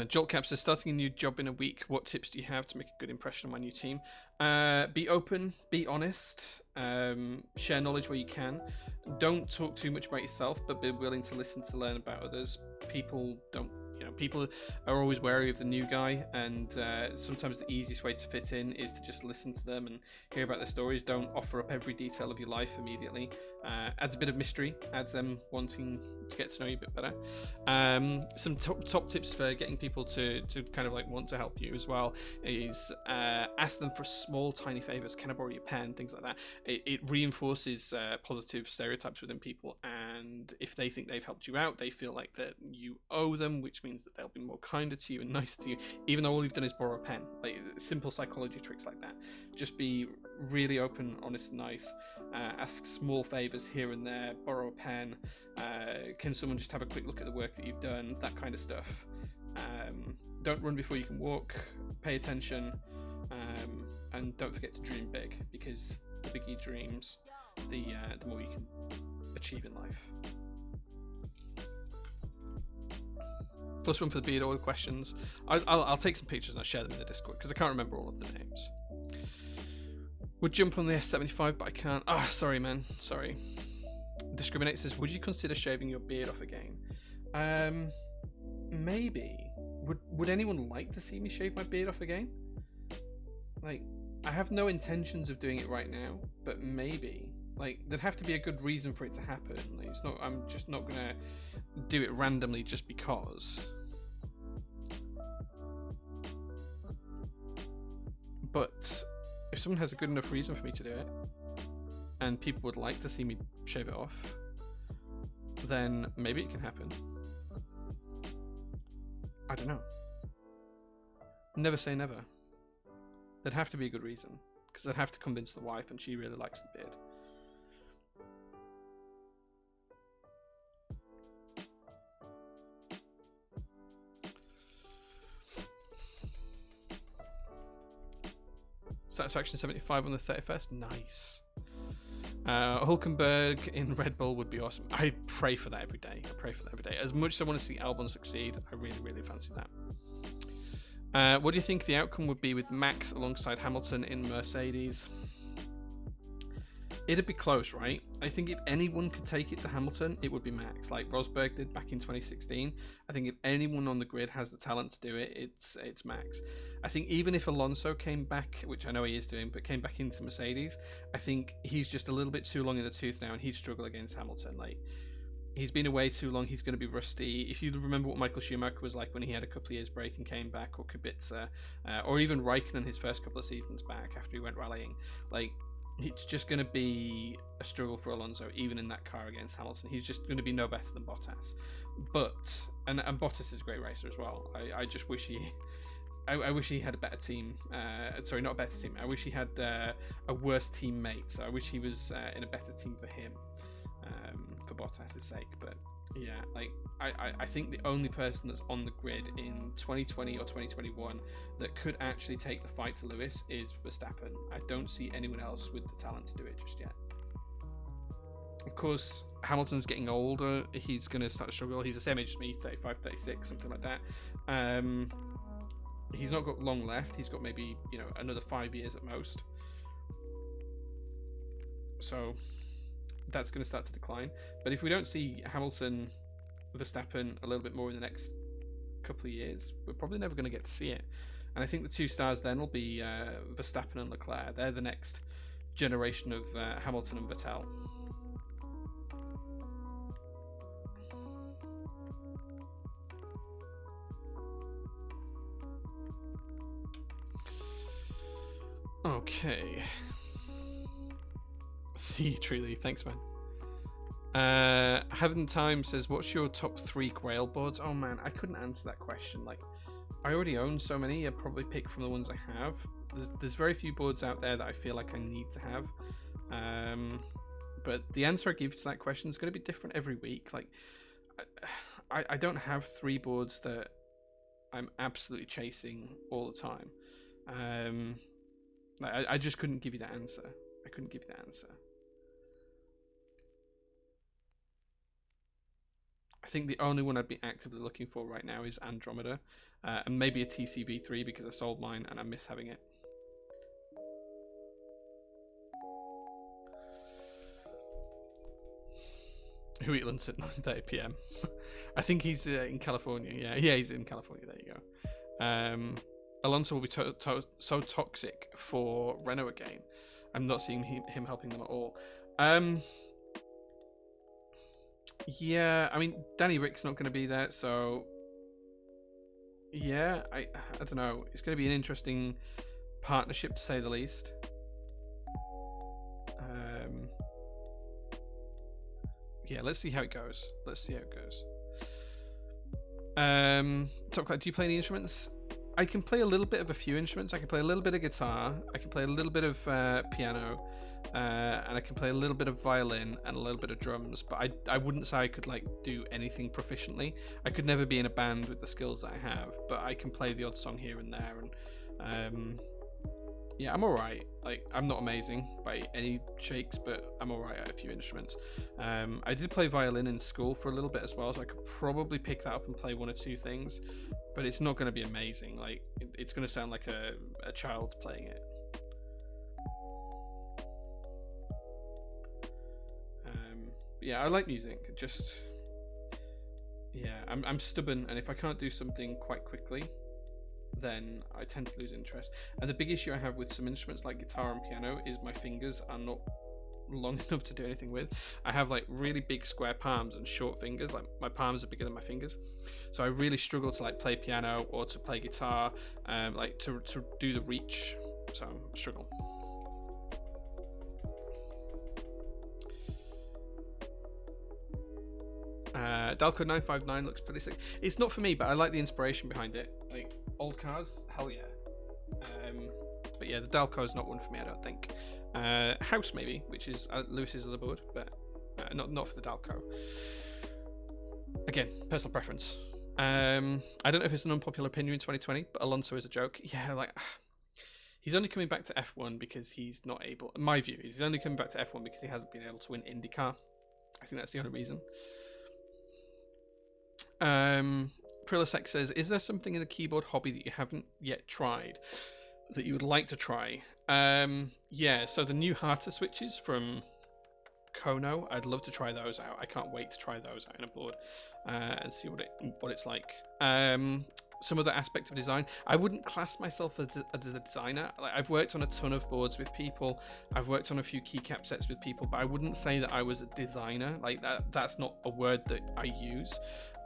Jolt Cap says, starting a new job in a week, what tips do you have to make a good impression on my new team? Be open, be honest, share knowledge where you can. Don't talk too much about yourself, but be willing to listen to learn about others. People are always wary of the new guy, and sometimes the easiest way to fit in is to just listen to them and hear about their stories. Don't offer up every detail of your life immediately. Adds a bit of mystery, adds them wanting to get to know you a bit better. Some top tips for getting people to kind of like want to help you as well is ask them for small tiny favors. Can I borrow your pen? Things like that. It reinforces positive stereotypes within people, and if they think they've helped you out, they feel like that you owe them, which means that they'll be more kinder to you and nicer to you, even though all you've done is borrow a pen. Like, simple psychology tricks like that. Just be really open, honest, and nice. Ask small favors here and there. Borrow a pen. Can someone just have a quick look at the work that you've done? That kind of stuff. Don't run before you can walk. Pay attention, and don't forget to dream big, because the bigger your dreams, the more you can achieve in life. +1 for the beard oil questions. I'll take some pictures and I'll share them in the Discord because I can't remember all of the names. Would jump on the S75, but I can't. Ah, sorry, man. Sorry. Discriminate says, would you consider shaving your beard off again? Maybe. Would anyone like to see me shave my beard off again? Like, I have no intentions of doing it right now, but maybe. Like, there'd have to be a good reason for it to happen. Like, it's not. I'm just not gonna do it randomly just because. But if someone has a good enough reason for me to do it, and people would like to see me shave it off, then maybe it can happen. I don't know. Never say never. There'd have to be a good reason, because I'd have to convince the wife, and she really likes the beard. Satisfaction 75 on the 31st. Nice. Hulkenberg in Red Bull would be awesome. I pray for that every day. I pray for that every day. As much as I want to see Albon succeed, I really, really fancy that. What do you think the outcome would be with Max alongside Hamilton in Mercedes? It'd be close, right? I think if anyone could take it to Hamilton, it would be Max, like Rosberg did back in 2016. I think if anyone on the grid has the talent to do it, it's Max. I think even if Alonso came back, which I know he is doing, but came back into Mercedes, I think he's just a little bit too long in the tooth now, and he'd struggle against Hamilton. Like, he's been away too long, he's going to be rusty. If you remember what Michael Schumacher was like when he had a couple of years break and came back, or Kubica, or even Raikkonen his first couple of seasons back after he went rallying, like, it's just going to be a struggle for Alonso, even in that car against Hamilton. He's just going to be no better than Bottas. But, and Bottas is a great racer as well. I just wish he, I wish he had a better team. Sorry, not a better team. I wish he had a worse teammate. So I wish he was in a better team for him, for Bottas' sake. But yeah, like, I think the only person that's on the grid in 2020 or 2021 that could actually take the fight to Lewis is Verstappen. I don't see anyone else with the talent to do it just yet. Of course, Hamilton's getting older. He's going to start to struggle. He's the same age as me, 35, 36, something like that. He's not got long left. He's got maybe, another 5 years at most. So that's going to start to decline. But if we don't see Hamilton, Verstappen a little bit more in the next couple of years, we're probably never going to get to see it. And I think the two stars then will be Verstappen and Leclerc. They're the next generation of Hamilton and Vettel. Okay. See, Treely, thanks, man. Heaven Time says, what's your top 3 Grail boards? Oh man, I couldn't answer that question. Like, I already own so many. I'd probably pick from the ones I have. There's very few boards out there that I feel like I need to have. But the answer I give to that question is going to be different every week. Like, I don't have 3 boards that I'm absolutely chasing all the time. I just couldn't give you that answer. I couldn't give you that answer. I think the only one I'd be actively looking for right now is Andromeda, and maybe a TCV3 because I sold mine and I miss having it. Who eat lunch at 9:30 p.m? I think he's in California. Yeah, he's in California. There you go. Alonso will be so toxic for Renault again. I'm not seeing him helping them at all. Yeah, I mean, Danny Rick's not going to be there, so yeah, I don't know. It's going to be an interesting partnership, to say the least. Yeah, let's see how it goes. Top Clack, do you play any instruments? I can play a little bit of a few instruments. I can play a little bit of guitar. I can play a little bit of piano. And I can play a little bit of violin and a little bit of drums, but I wouldn't say I could like do anything proficiently. I could never be in a band with the skills that I have, but I can play the odd song here and there, and yeah, I'm alright. Like, I'm not amazing by any shakes, but I'm alright at a few instruments. I did play violin in school for a little bit as well, so I could probably pick that up and play one or two things, but it's not going to be amazing. Like, it's going to sound like a child playing it. Yeah, I like music. Just, yeah, I'm stubborn, and if I can't do something quite quickly, then I tend to lose interest. And the big issue I have with some instruments like guitar and piano is my fingers are not long enough to do anything with. I have like really big square palms and short fingers. Like my palms are bigger than my fingers, so I really struggle to like play piano or to play guitar, like to do the reach. So I struggle. Dalco 959 looks pretty sick. It's not for me, but I like the inspiration behind it. Like old cars, hell yeah. But yeah, the Dalco is not one for me, I don't think. House maybe, which is Lewis's other board, but not for the Dalco. Again, personal preference. I don't know if it's an unpopular opinion in 2020, but Alonso is a joke. Yeah, like he's only coming back to F1 because he's not able. My view is he's only coming back to F1 because he hasn't been able to win IndyCar. I think that's the only reason. Prilasek says, is there something in the keyboard hobby that you haven't yet tried that you would like to try? Yeah, so the new Harter switches from Kono, I'd love to try those out. I can't wait to try those out in a board and see what it's like. Some other aspect of design, I wouldn't class myself as a designer. Like, I've worked on a ton of boards with people, I've worked on a few keycap sets with people, but I wouldn't say that I was a designer. Like that's not a word that I use.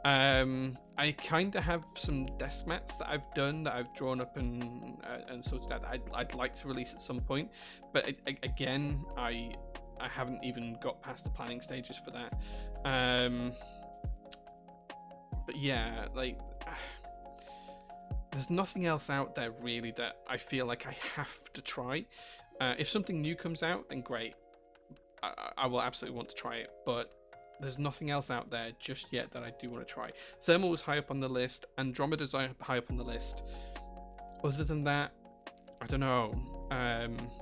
I kind of have some desk mats that I've done, that I've drawn up and sorted out, that I'd like to release at some point, but again, I haven't even got past the planning stages for that. But yeah, like there's nothing else out there really that I feel like I have to try. If something new comes out, then great, I will absolutely want to try it, but there's nothing else out there just yet that I do want to try. Thermal was high up on the list, Andromeda's high up on the list. Other than that, I don't know.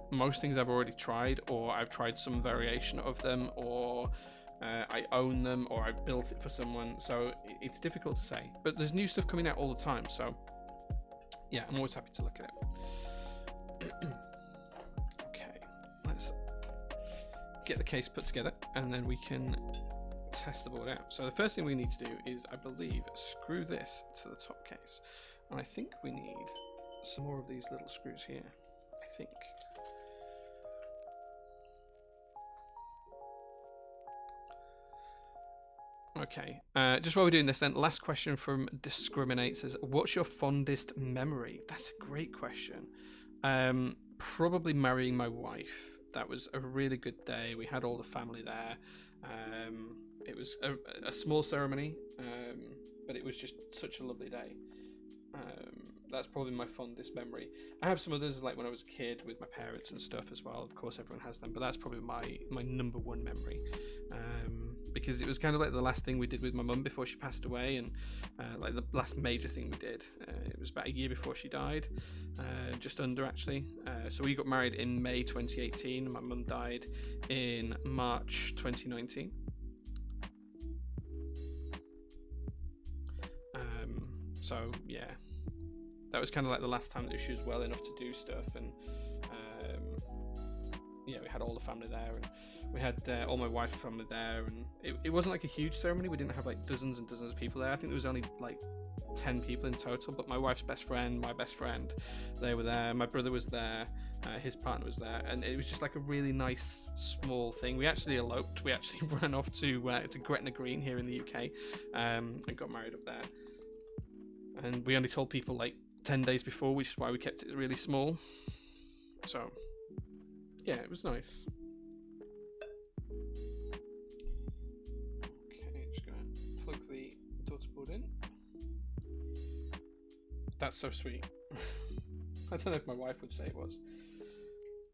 Most things I've already tried, or I've tried some variation of them, or I own them, or I've built it for someone, so it's difficult to say. But there's new stuff coming out all the time, so yeah, I'm always happy to look at it. Okay, let's get the case put together, and then we can test the board out. So the first thing we need to do is, I believe, screw this to the top case, and I think we need some more of these little screws here, I think. Okay, just while we're doing this then, last question from Discriminate says, what's your fondest memory? That's a great question. Probably marrying my wife. That was a really good day. We had all the family there. It was a small ceremony, but it was just such a lovely day. That's probably my fondest memory. I have some others, like when I was a kid with my parents and stuff as well. Of course, everyone has them, but that's probably my number one memory, because it was kind of like the last thing we did with my mum before she passed away, and like the last major thing we did. It was about a year before she died, just under actually. So we got married in May 2018, and my mum died in March 2019. So yeah, that was kind of like the last time that she was well enough to do stuff, and yeah, we had all the family there, and we had all my wife's family there, and it wasn't like a huge ceremony. We didn't have like dozens and dozens of people there. I think there was only like 10 people in total, but my wife's best friend, my best friend, they were there. My brother was there, his partner was there, and it was just like a really nice small thing. We actually eloped. We actually ran off to Gretna Green here in the UK, and got married up there. And we only told people like 10 days before, which is why we kept it really small. So yeah, it was nice. Okay, just gonna plug the Dustboard in. That's so sweet. I don't know if my wife would say it was.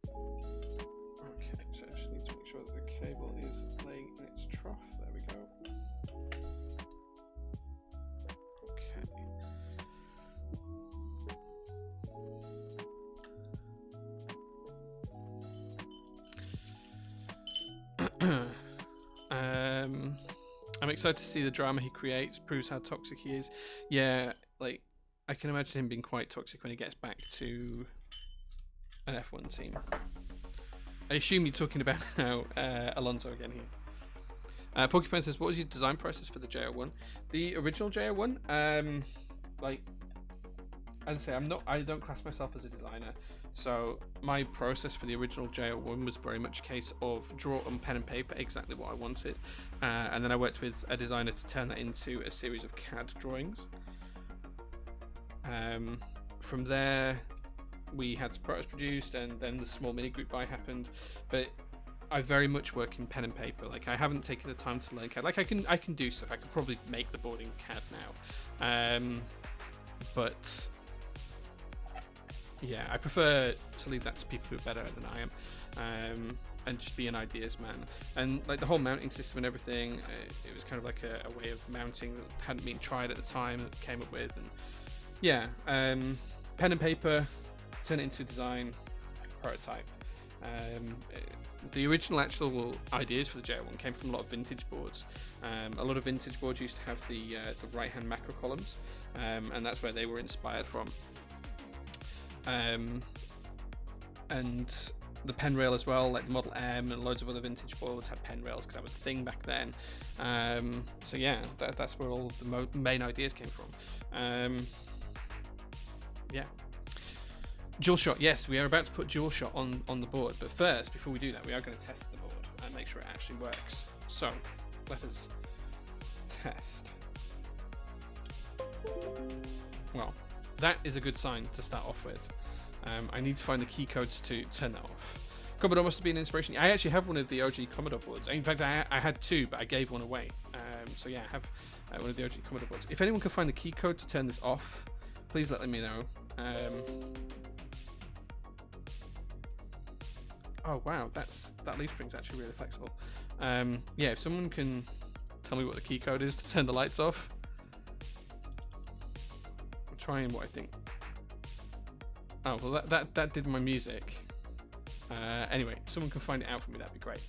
Okay, so I just need to make sure that the cable is laying in its trough. There we go. I'm excited to see the drama he creates. Proves how toxic he is. Yeah, like I can imagine him being quite toxic when he gets back to an F1 team. I assume you're talking about how Alonso again here. Porcupine says, "What was your design process for the J-01?" The original J-01, like as I say, I don't class myself as a designer, so my process for the original J-01 was very much a case of draw on pen and paper exactly what I wanted, and then I worked with a designer to turn that into a series of CAD drawings. From there, we had some prototypes produced, and then the small mini group buy happened. But I very much work in pen and paper. Like I haven't taken the time to learn CAD. Like I can do stuff. I could probably make the board in CAD now, but yeah, I prefer to leave that to people who are better than I am, and just be an ideas man. And like the whole mounting system and everything, it was kind of like a way of mounting that hadn't been tried at the time that I came up with. And yeah, pen and paper, turn it into design, prototype. The original actual ideas for the J01 came from a lot of vintage boards. A lot of vintage boards used to have the right-hand macro columns, and that's where they were inspired from. And the pen rail as well, like the Model M and loads of other vintage boards had pen rails because that was the thing back then. So yeah, that's where all the main ideas came from. Yeah. Dual shot, yes, we are about to put dual shot on the board, but first, before we do that, we are going to test the board and make sure it actually works. So let us test. Well, that is a good sign to start off with. I need to find the key codes to turn that off. Commodore must have been an inspiration. I actually have one of the OG Commodore boards. In fact, I had two, but I gave one away. So yeah, I have one of the OG Commodore boards. If anyone can find the key code to turn this off, please let me know. Oh wow, that leaf spring's actually really flexible. Yeah, if someone can tell me what the key code is to turn the lights off. I'm trying what I think. Oh well, that did my music. Anyway, if someone can find it out for me, that'd be great.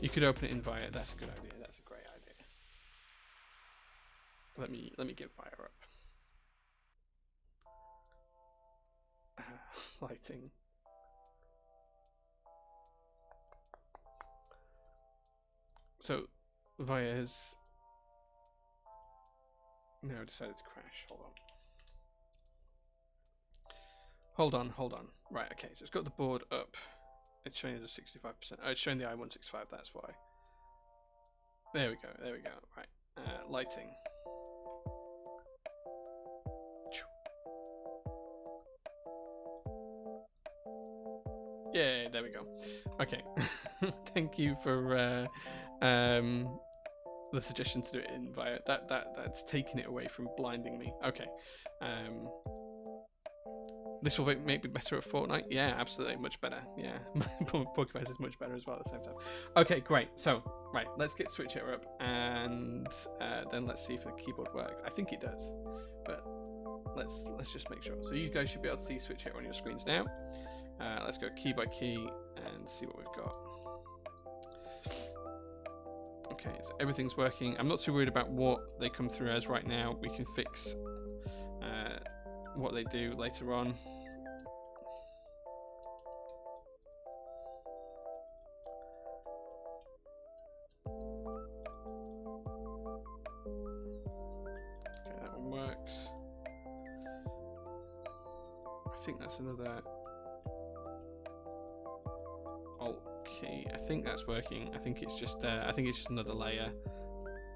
You could open it in Via. That's a good idea. That's a great idea. Let me get Via up. Lighting. So Via has now decided to crash. Hold on. Right, okay, so it's got the board up. It's showing the 65%. Oh, it's showing the I-165, that's why. There we go. Right. Lighting. Yeah, there we go. Okay. Thank you for the suggestion to do it in Via. That's taking it away from blinding me. Okay. This will make me better at Fortnite. Yeah, absolutely, much better. Yeah, Pokemon is much better as well at the same time. Okay, great. So, right, let's get Switch Hitter up, and then let's see if the keyboard works. I think it does, but let's just make sure. So you guys should be able to see Switch Hitter on your screens now. Let's go key by key and see what we've got. Okay, so everything's working. I'm not too worried about what they come through as right now. We can fix what they do later on. Okay, that one works. I think that's another Alt key. I think that's working. I think it's just another layer.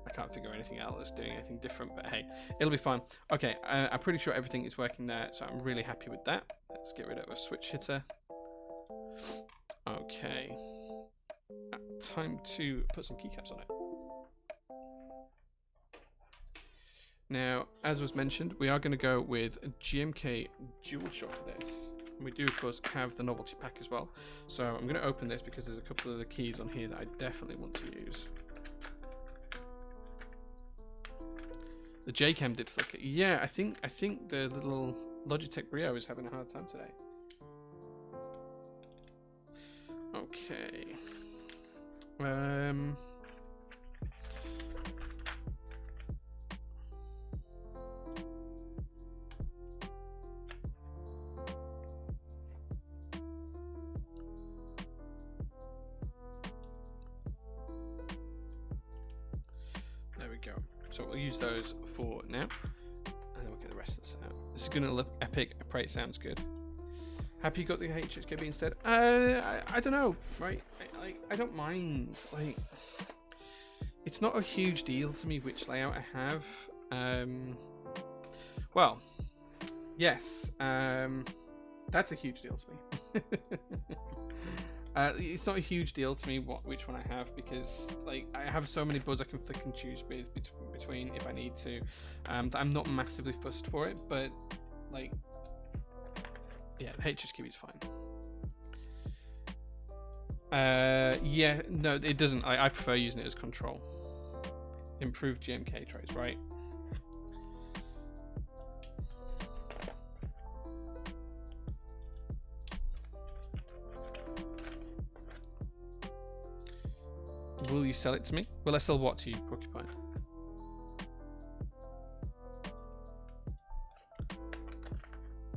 I can't figure anything out that's doing anything different, but hey, it'll be fine. Okay, I'm pretty sure everything is working there, so I'm really happy with that. Let's get rid of a Switch Hitter. Okay, time to put some keycaps on it. Now, as was mentioned, we are going to go with a GMK Dual Shot for this. We do, of course, have the novelty pack as well. So I'm going to open this because there's a couple of the keys on here that I definitely want to use. The J-Cam did flicker. Yeah, I think the little Logitech Brio is having a hard time today. Okay. There we go. So we'll use those for now, and then we'll get the rest of this out. This is gonna look epic. I pray it sounds good. Happy you got the HHKB instead? I don't know, right? I don't mind. Like, it's not a huge deal to me which layout I have. Well, yes, that's a huge deal to me. It's not a huge deal to me which one I have, because like I have so many buds I can flick and choose between if I need to. That I'm not massively fussed for it, but like, yeah, the HHKB is fine. Yeah, no, it doesn't. I prefer using it as control. Improved GMK trays, right? Will you sell it to me? Will I sell what to you, Porcupine?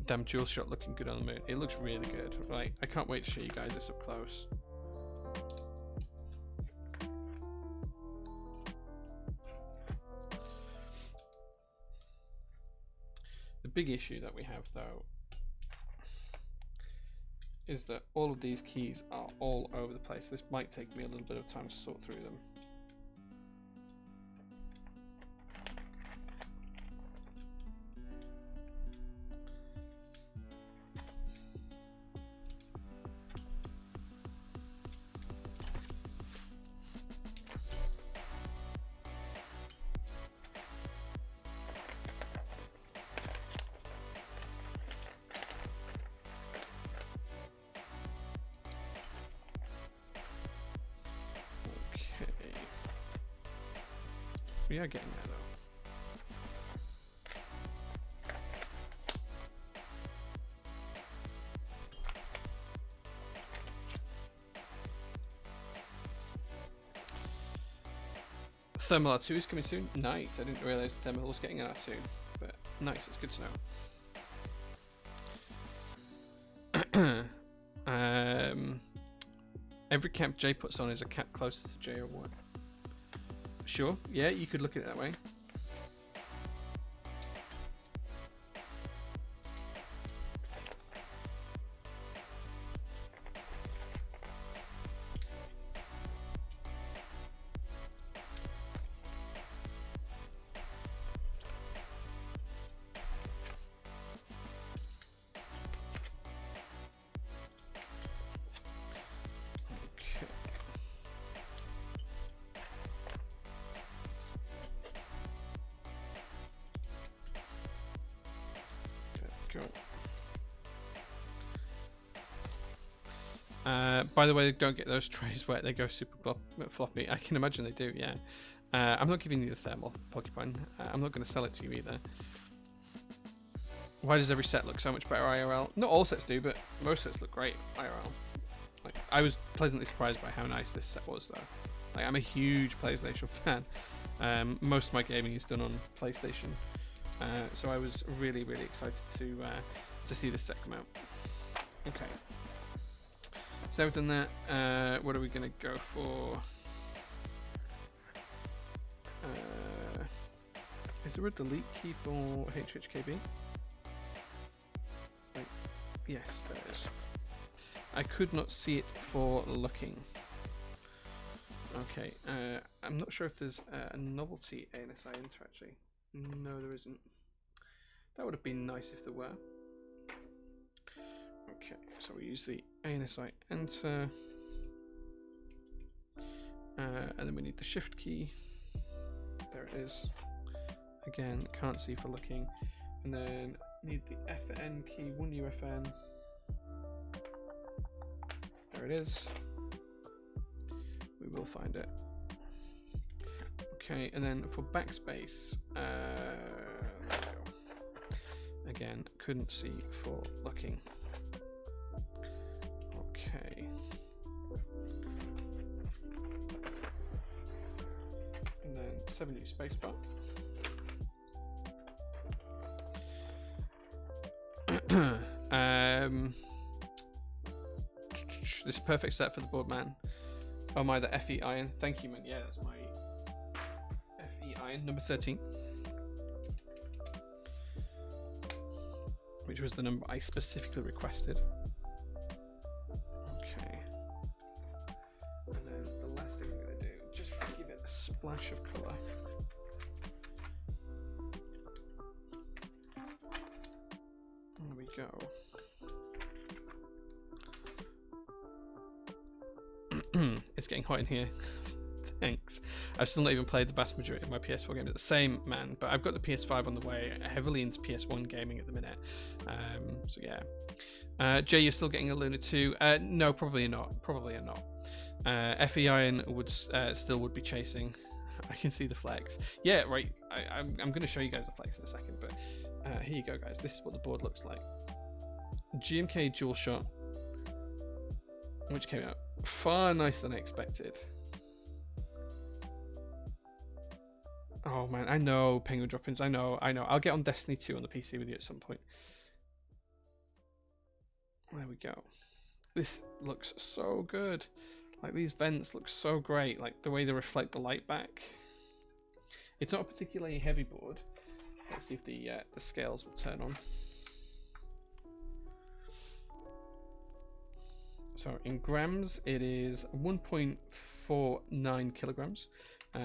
Damn, dual shot looking good on the moon. It looks really good. Right, I can't wait to show you guys this up close. The big issue that we have, though, is that all of these keys are all over the place. This might take me a little bit of time to sort through them. We are getting there, though. Thermal R2 is coming soon. Nice. I didn't realize the Thermal was getting an R2, but nice. It's good to know. Every cap Jay puts on is a cap closer to J-01. Sure, yeah, you could look at it that way. By the way, don't get those trays wet, they go super floppy. I can imagine they do, yeah. I'm not giving you the thermal, Porcupine. I'm not going to sell it to you either. Why does every set look so much better IRL? Not all sets do, but most sets look great IRL. Like, I was pleasantly surprised by how nice this set was, though. Like, I'm a huge PlayStation fan. Most of my gaming is done on PlayStation. So I was really, really excited to see this set come out. Okay. So we've done that. What are we going to go for? Is there a delete key for HHKB? Wait, yes, there is. I could not see it for looking. Okay, I'm not sure if there's a novelty ANSI enter actually. No, there isn't. That would have been nice if there were. Okay, so we use the ANSI enter, and then we need the shift key. There it is. Again, can't see for looking. And then need the FN key, 1UFN. There it is. We will find it. Okay, and then for backspace, there we go. again, couldn't see for looking. Okay. And then 7 new spacebar. This is a perfect set for the board, man. Oh my, the FE iron. Thank you, man. Yeah, that's my FE iron number 13, which was the number I specifically requested. Okay. And then the last thing I'm going to do, just to give it a splash of colour. There we go. It's getting hot in here. Thanks. I've still not even played the vast majority of my PS4 games. It's the same, man, but I've got the PS5 on the way, heavily into PS1 gaming at the minute. So yeah. Jay, you're still getting a Luna 2? No, probably not. Probably not. FE Iron would still would be chasing. I can see the flex. Yeah, right. I'm going to show you guys the flex in a second, but here you go, guys. This is what the board looks like. GMK dual shot, which came out far nicer than I expected. Oh man, I know penguin drop-ins. I know. I'll get on Destiny 2 on the PC with you at some point. There we go. This looks so good. Like, these vents look so great. Like the way they reflect the light back. It's not a particularly heavy board. Let's see if the scales will turn on. So in grams, it is 1.49 kilograms.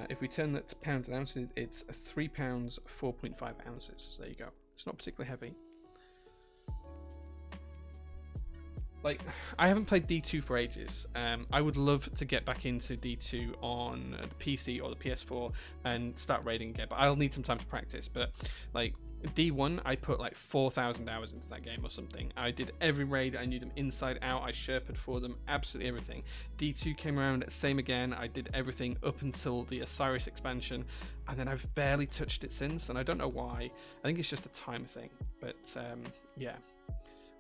If we turn that to pounds and ounces, it's 3 pounds, 4.5 ounces. So there you go. It's not particularly heavy. Like, I haven't played D2 for ages. I would love to get back into D2 on the PC or the PS4 and start raiding again, but I'll need some time to practice. But like D1, I put like 4,000 hours into that game or something. I did every raid. I knew them inside out. I Sherpa'd for them, absolutely everything. D2 came around, same again. I did everything up until the Osiris expansion, and then I've barely touched it since, and I don't know why. I think it's just a time thing, but yeah.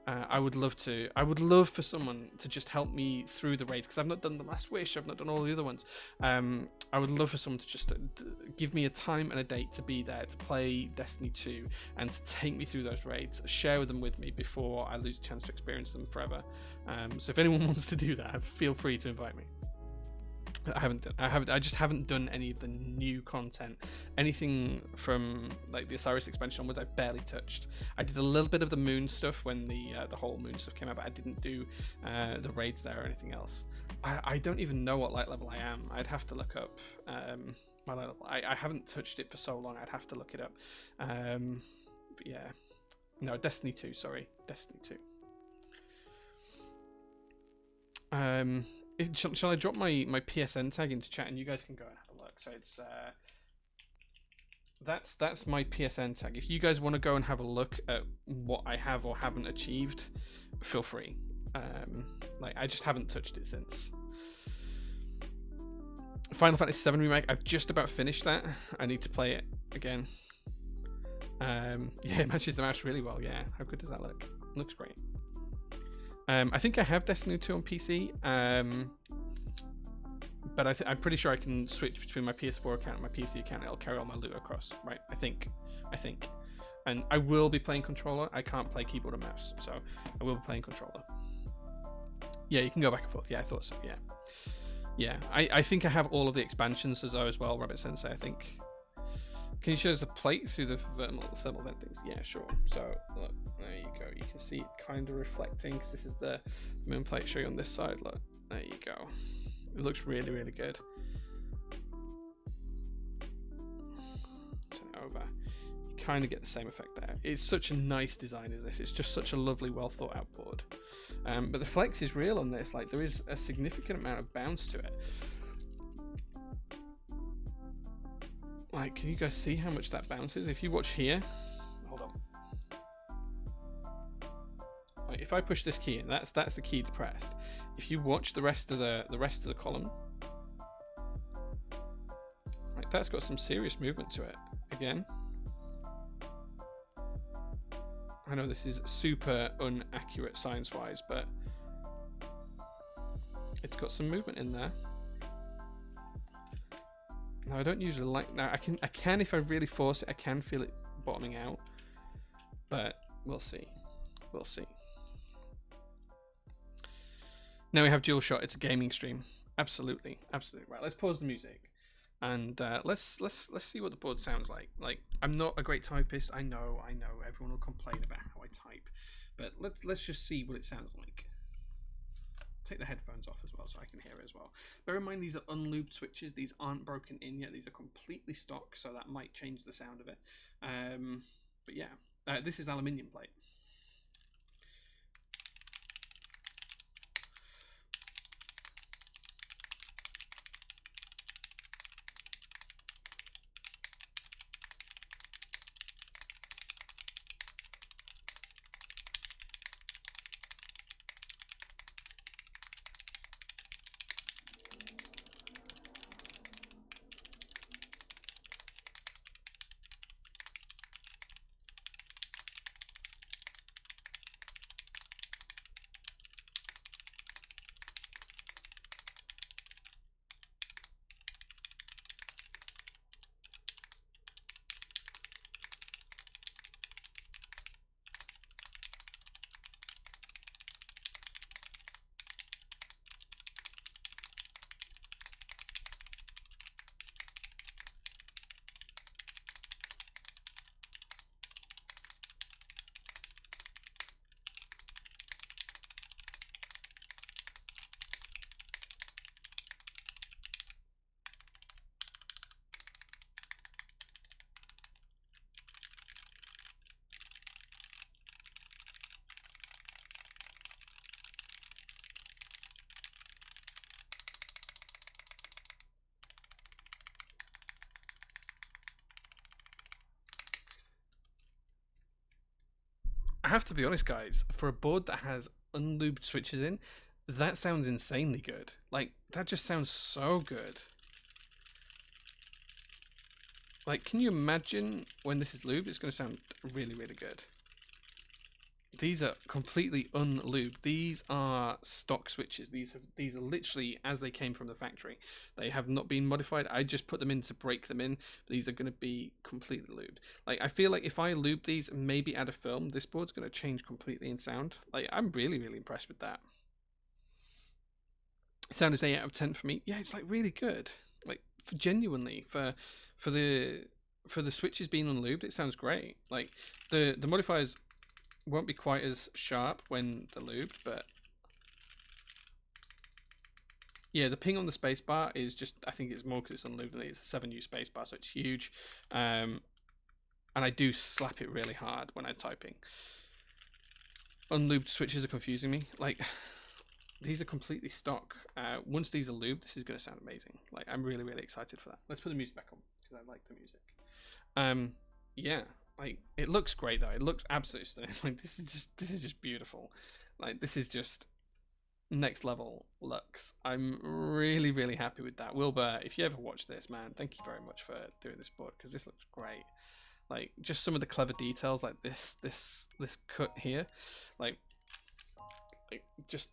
I would love for someone to just help me through the raids, because I've not done the Last Wish, I've not done all the other ones. I would love for someone to just give me a time and a date to be there, to play Destiny 2, and to take me through those raids, share them with me before I lose a chance to experience them forever. So if anyone wants to do that, feel free to invite me. I just haven't done any of the new content. Anything from like the Osiris expansion onwards, I barely touched. I did a little bit of the moon stuff when the whole moon stuff came out, but I didn't do the raids there or anything else. I don't even know what light level I am. I'd have to look up my light level. I haven't touched it for so long. I'd have to look it up. But yeah, no, Destiny 2. Sorry, Destiny 2. Shall I drop my PSN tag into chat and you guys can go and have a look? So it's that's my PSN tag. If you guys want to go and have a look at what I have or haven't achieved, feel free. Like, I just haven't touched it since. Final Fantasy VII Remake, I've just about finished that. I need to play it again. Yeah, it matches the mouse really well. Yeah, how good does that look? It looks great. I think I have Destiny 2 on PC, but I'm pretty sure I can switch between my PS4 account and my PC account. It'll carry all my loot across, right? I think. And I will be playing controller. I can't play keyboard and mouse, so I will be playing controller. Yeah, you can go back and forth. Yeah, I thought so. Yeah. I think I have all of the expansions as well, Rabbit Sensei. I think. Can you show us the plate through the thermal vent things? Yeah, sure. So look, there you go. You can see it kind of reflecting, because this is the moon plate. Show you on this side. Look, there you go. It looks really, really good. Turn it over. You kind of get the same effect there. It's such a nice design as this. It's just such a lovely, well thought out board. But the flex is real on this. Like, there is a significant amount of bounce to it. Like, can you guys see how much that bounces? If you watch here, hold on. Like, if I push this key in, that's the key depressed. If you watch the rest of the column, like, that's got some serious movement to it. Again, I know this is super inaccurate science-wise, but it's got some movement in there. Now I don't usually like. Now I can if I really force it. I can feel it bottoming out, but we'll see. We'll see. Now we have dual shot. It's a gaming stream. Absolutely, absolutely. Right. Let's pause the music, and let's see what the board sounds like. Like, I'm not a great typist. I know. Everyone will complain about how I type, but let's just see what it sounds like. Take the headphones off as well so I can hear it as well. Bear in mind these are unlubed switches. These aren't broken in yet. These are completely stock, so that might change the sound of it. But yeah, this is aluminium plate. I have to be honest, guys, for a board that has unlubed switches in, that sounds insanely good. Like, that just sounds so good. Like, can you imagine when this is lubed? It's going to sound really, really good. These are completely unlubed. These are stock switches. These are literally as they came from the factory. They have not been modified. I just put them in to break them in. These are going to be completely lubed. Like, I feel like if I lube these and maybe add a film, this board's going to change completely in sound. Like, I'm really, really impressed with that. Sound is 8 out of 10 for me. Yeah, it's like really good. Like, genuinely for the switches being unlubed, it sounds great. Like, the modifiers won't be quite as sharp when they're lubed, but yeah, the ping on the spacebar is just, I think it's more because it's unlubed, and it's a 7U spacebar, so it's huge. And I do slap it really hard when I'm typing. Unlubed switches are confusing me. Like, these are completely stock. Once these are lubed, this is going to sound amazing. Like, I'm really, really excited for that. Let's put the music back on because I like the music. Yeah. Like, it looks great though. It looks absolutely stunning. Like, this is just beautiful. Like, this is just next level looks. I'm really, really happy with that. Wilbur, if you ever watch this, man, thank you very much for doing this board because this looks great. Like, just some of the clever details, like this cut here, like just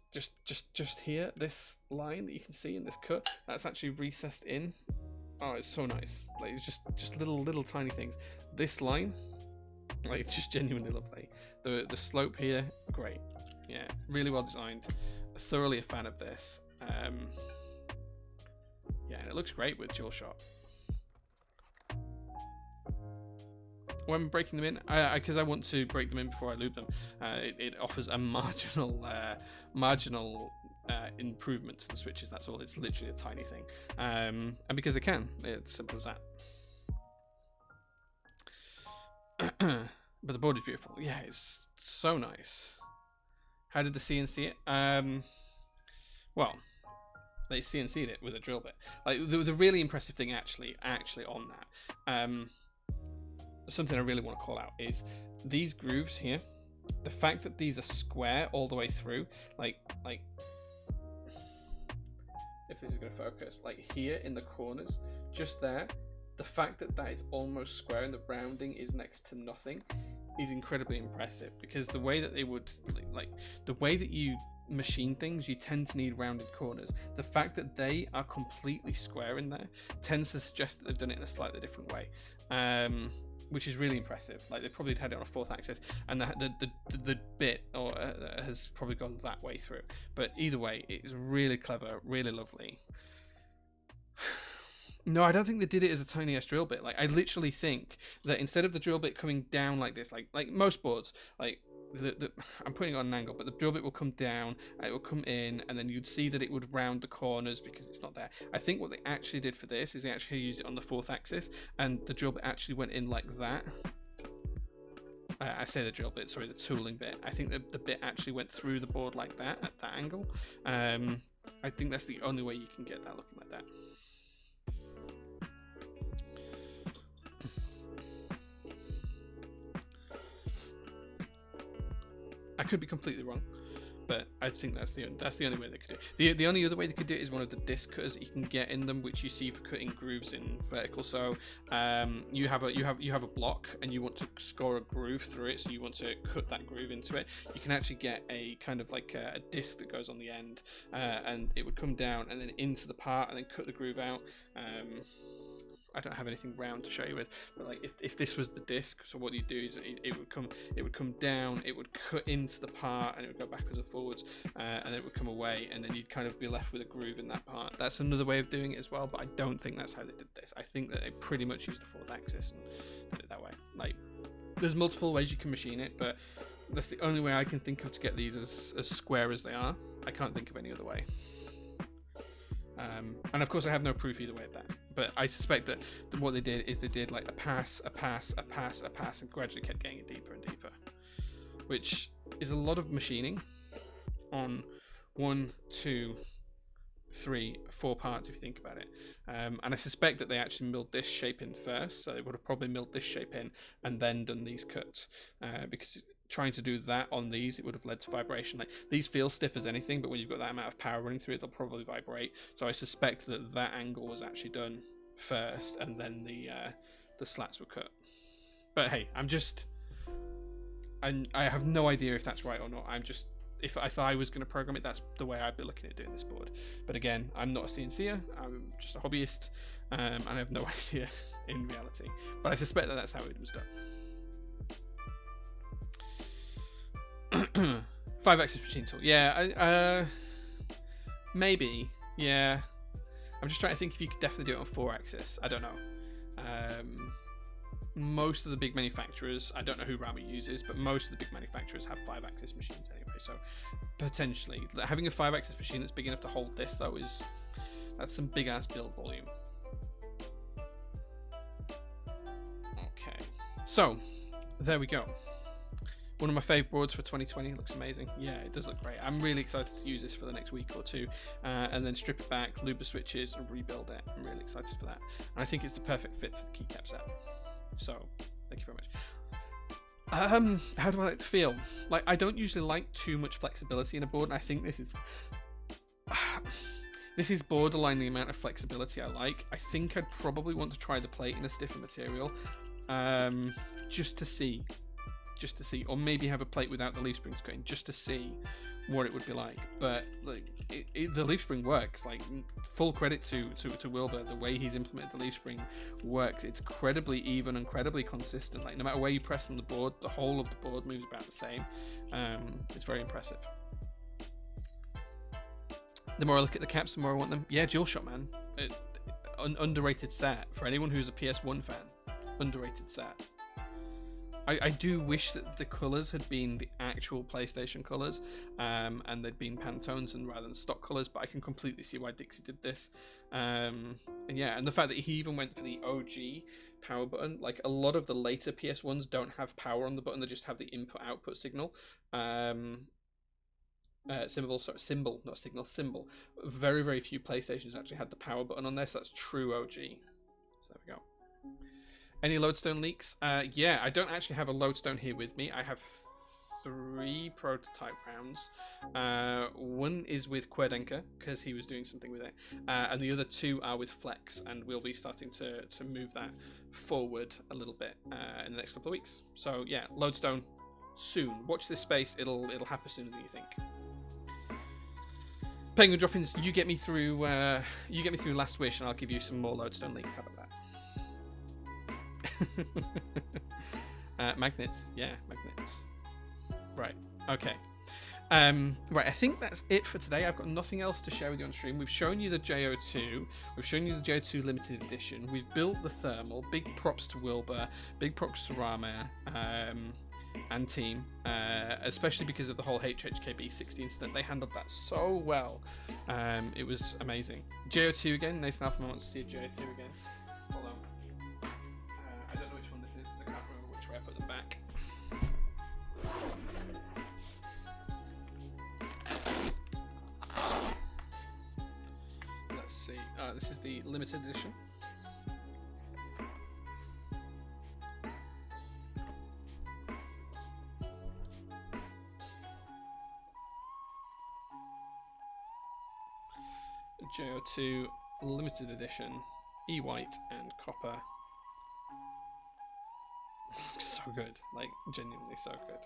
here, this line that you can see in this cut, that's actually recessed in. Oh, it's so nice. Like, it's just little tiny things. This line, like, just genuinely lovely. The slope here, great. Yeah, really well designed. Thoroughly a fan of this. Yeah, and it looks great with dual shot. When I'm breaking them in, because I want to break them in before I lube them, it offers a marginal improvement to the switches. That's all. It's literally a tiny thing, and because it can, it's simple as that. But the board is beautiful. Yeah, it's so nice. How did the CNC it? Well, they CNC'd it with a drill bit. Like, the really impressive thing actually on that, something I really want to call out is these grooves here. The fact that these are square all the way through, like if this is going to focus, like here in the corners, just there, the fact that that is almost square and the rounding is next to nothing, is incredibly impressive, because the way that they would, like the way that you machine things, you tend to need rounded corners. The fact that they are completely square in there tends to suggest that they've done it in a slightly different way, which is really impressive. Like, they probably had it on a 4th axis, and the bit has probably gone that way through. But either way, it's really clever, really lovely. No, I don't think they did it as a tiny ass drill bit. Like, I literally think that instead of the drill bit coming down like this, like most boards, like I'm putting it on an angle, but the drill bit will come down, and it will come in, and then you'd see that it would round the corners because it's not there. I think what they actually did for this is they actually used it on the 4th axis, and the drill bit actually went in like that. I say the drill bit, sorry, the tooling bit. I think the bit actually went through the board like that, at that angle. I think that's the only way you can get that looking like that. I could be completely wrong, but I think that's the only way they could do it. The only other way they could do it is one of the disc cutters that you can get in them, which you see for cutting grooves in vertical. So you have a block, and you want to score a groove through it, so you want to cut that groove into it. You can actually get a kind of like a disc that goes on the end, and it would come down and then into the part, and then cut the groove out. I don't have anything round to show you with, but like if this was the disc, so what you do is it would come down, it would cut into the part, and it would go backwards and forwards, and then it would come away, and then you'd kind of be left with a groove in that part. That's another way of doing it as well, but I don't think that's how they did this. I think that they pretty much used the 4th axis and did it that way. Like, there's multiple ways you can machine it, but that's the only way I can think of to get these as square as they are. I can't think of any other way. And of course I have no proof either way of that, but I suspect that what they did is they did like a pass, and gradually kept getting it deeper and deeper, which is a lot of machining on 1, 2, 3, 4 parts if you think about it. And I suspect that they actually milled this shape in first, so they would have probably milled this shape in and then done these cuts, because trying to do that on these, it would have led to vibration. Like, these feel stiff as anything, but when you've got that amount of power running through it, they'll probably vibrate. So I suspect that that angle was actually done first, and then the slats were cut. But hey, I have no idea if that's right or not. I'm just, if I was going to program it, that's the way I'd be looking at doing this board. But again, I'm not a CNCer, I'm just a hobbyist, and I have no idea in reality. But I suspect that that's how it was done. 5-axis machine tool. Yeah, maybe. Yeah. I'm just trying to think if you could definitely do it on 4-axis. I don't know. Most of the big manufacturers, I don't know who Rama uses, but most of the big manufacturers have 5-axis machines anyway. So potentially having a 5-axis machine that's big enough to hold this, though, that's some big ass build volume. Okay, so there we go. One of my fave boards for 2020. Looks amazing. Yeah, it does look great. I'm really excited to use this for the next week or two, and then strip it back, lube the switches, and rebuild it. I'm really excited for that, and I think it's the perfect fit for the keycap set. So, thank you very much. How do I like to feel? Like, I don't usually like too much flexibility in a board, and I think this is borderline the amount of flexibility I like. I think I'd probably want to try the plate in a stiffer material, just to see, or maybe have a plate without the leaf springs going, just to see what it would be like. But like, the leaf spring works. Like, full credit to Wilbur. The way he's implemented the leaf spring works. It's incredibly even, incredibly consistent. Like, no matter where you press on the board, the whole of the board moves about the same. It's very impressive. The more I look at the caps, the more I want them. Yeah, DualShock, man. Underrated set for anyone who's a PS1 fan. Underrated set. I do wish that the colours had been the actual PlayStation colours, and they'd been Pantones and rather than stock colours, but I can completely see why Dixie did this. And yeah, and the fact that he even went for the OG power button. Like, a lot of the later PS1s don't have power on the button, they just have the input-output signal. Symbol, not signal, symbol. Very, very few PlayStations actually had the power button on there, so that's true OG. So there we go. Any lodestone leaks? Yeah, I don't actually have a lodestone here with me. I have 3 prototype rounds. One is with Querdenker because he was doing something with it, and the other 2 are with Flex, and we'll be starting to move that forward a little bit in the next couple of weeks. So yeah, Lodestone soon. Watch this space; it'll happen sooner than you think. Penguin droppings, you get me through Last Wish, and I'll give you some more Lodestone links. How about that? Magnets, yeah, magnets. Right, okay. Right, I think that's it for today. I've got nothing else to share with you on stream. We've shown you the J-02. We've shown you the J-02 limited edition. We've built the thermal. Big props to Wilbur. Big props to Rama and team, especially because of the whole HHKB 60 incident. They handled that so well. It was amazing. J-02 again. Nathan Alphaman wants to see a J-02 again. Hold on. I don't know which one this is because I can't remember which way I put them back. Let's see. This is the limited edition. J-02 limited edition, E-white and copper. So good, like genuinely so good.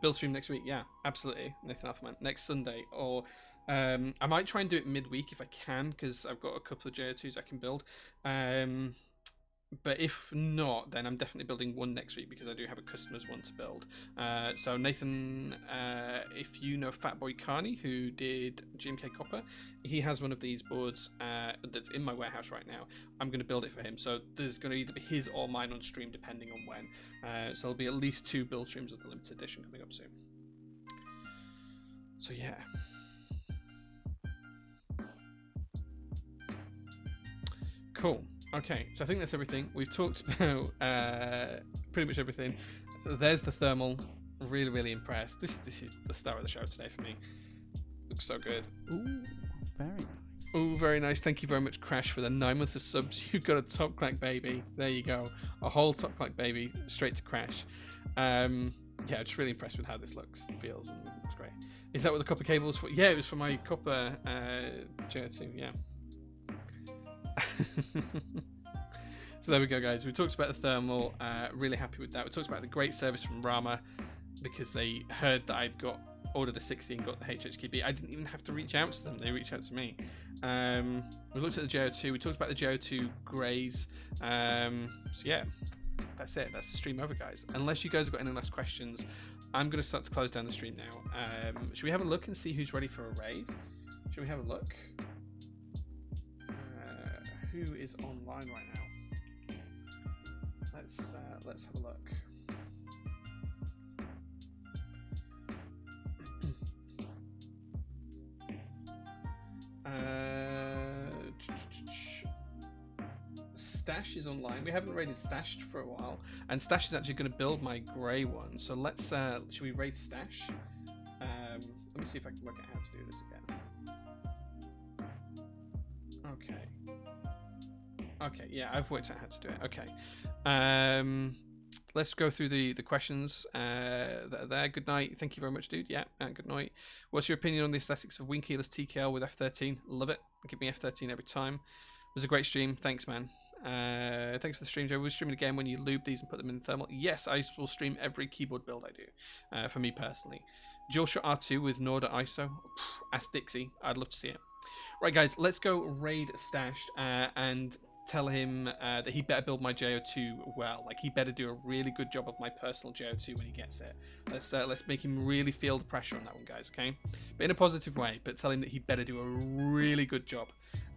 Build stream next week, yeah, absolutely. Nathan Alphaman, next Sunday, or I might try and do it midweek if I can, because I've got a couple of J-02s I can build. But if not, then I'm definitely building one next week because I do have a customer's one to build. So Nathan, if you know Fatboy Carney, who did GMK Copper, he has one of these boards that's in my warehouse right now. I'm going to build it for him. So there's going to either be his or mine on stream depending on when. So there'll be at least 2 build streams of the limited edition coming up soon. So yeah. Cool. Okay, so I think that's everything. We've talked about pretty much everything. There's the thermal. Really, really impressed. This is the star of the show today for me. Looks so good. Ooh, very nice. Ooh, very nice. Thank you very much, Crash, for the 9 months of subs. You've got a top Clack baby. There you go. A whole top Clack baby straight to Crash. Yeah, just really impressed with how this looks and feels, and it's great. Is that what the copper cable was for? Yeah, it was for my copper J-02, yeah. So there we go, guys. We talked about the thermal. Really happy with that. We talked about the great service from Rama because they heard that I'd ordered a 60 and got the HHKB. I didn't even have to reach out to them. They reached out to me. We looked at the J-02. We talked about the J-02 greys. So yeah, that's it. That's the stream over, guys. Unless you guys have got any last questions, I'm going to start to close down the stream now. Should we have a look and see who's ready for a raid? Should we have a look? Who is online right now? Let's have a look. Stash is online. We haven't raided Stash for a while, and Stash is actually going to build my grey one. So let's should we raid Stash? Let me see if I can work out how to do this again. Okay. Okay, yeah, I've worked out how to do it. Okay. Let's go through the questions that are there. Good night. Thank you very much, dude. Yeah, good night. What's your opinion on the aesthetics of wing keyless TKL with F13? Love it. Give me F13 every time. It was a great stream. Thanks, man. Thanks for the stream, Joe. We'll stream it again when you lube these and put them in the thermal. Yes, I will stream every keyboard build I do, for me personally. DualShock R2 with Norda ISO. Ask Dixie. I'd love to see it. Right, guys, let's go raid Stashed and tell him that he better build my J-02 well. Like, he better do a really good job of my personal J-02 when he gets it. Let's make him really feel the pressure on that one, guys, okay? But in a positive way, but tell him that he better do a really good job.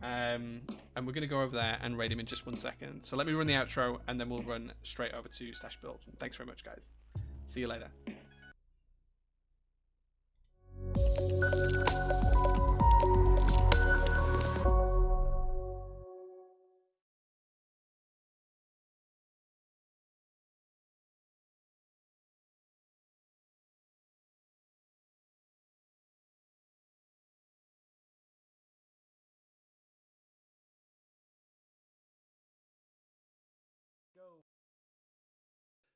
And we're going to go over there and raid him in just 1 second. So let me run the outro, and then we'll run straight over to Stash Builds. And thanks very much, guys. See you later.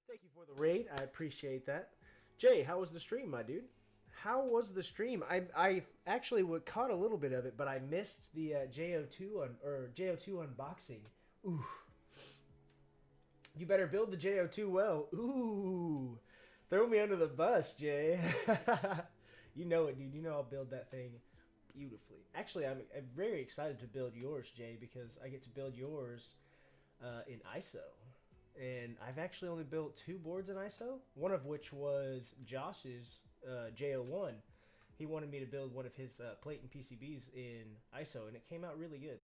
Thank you for the raid. I appreciate that. Jay, how was the stream, my dude? How was the stream? I actually caught a little bit of it, but I missed the J02 unboxing. Ooh. You better build the J02 well. Ooh. Throw me under the bus, Jay. You know it, dude. You know I'll build that thing beautifully. Actually, I'm very excited to build yours, Jay, because I get to build yours in ISO. And I've actually only built 2 boards in ISO, one of which was Josh's J01. He wanted me to build one of his plate and PCBs in ISO, and it came out really good.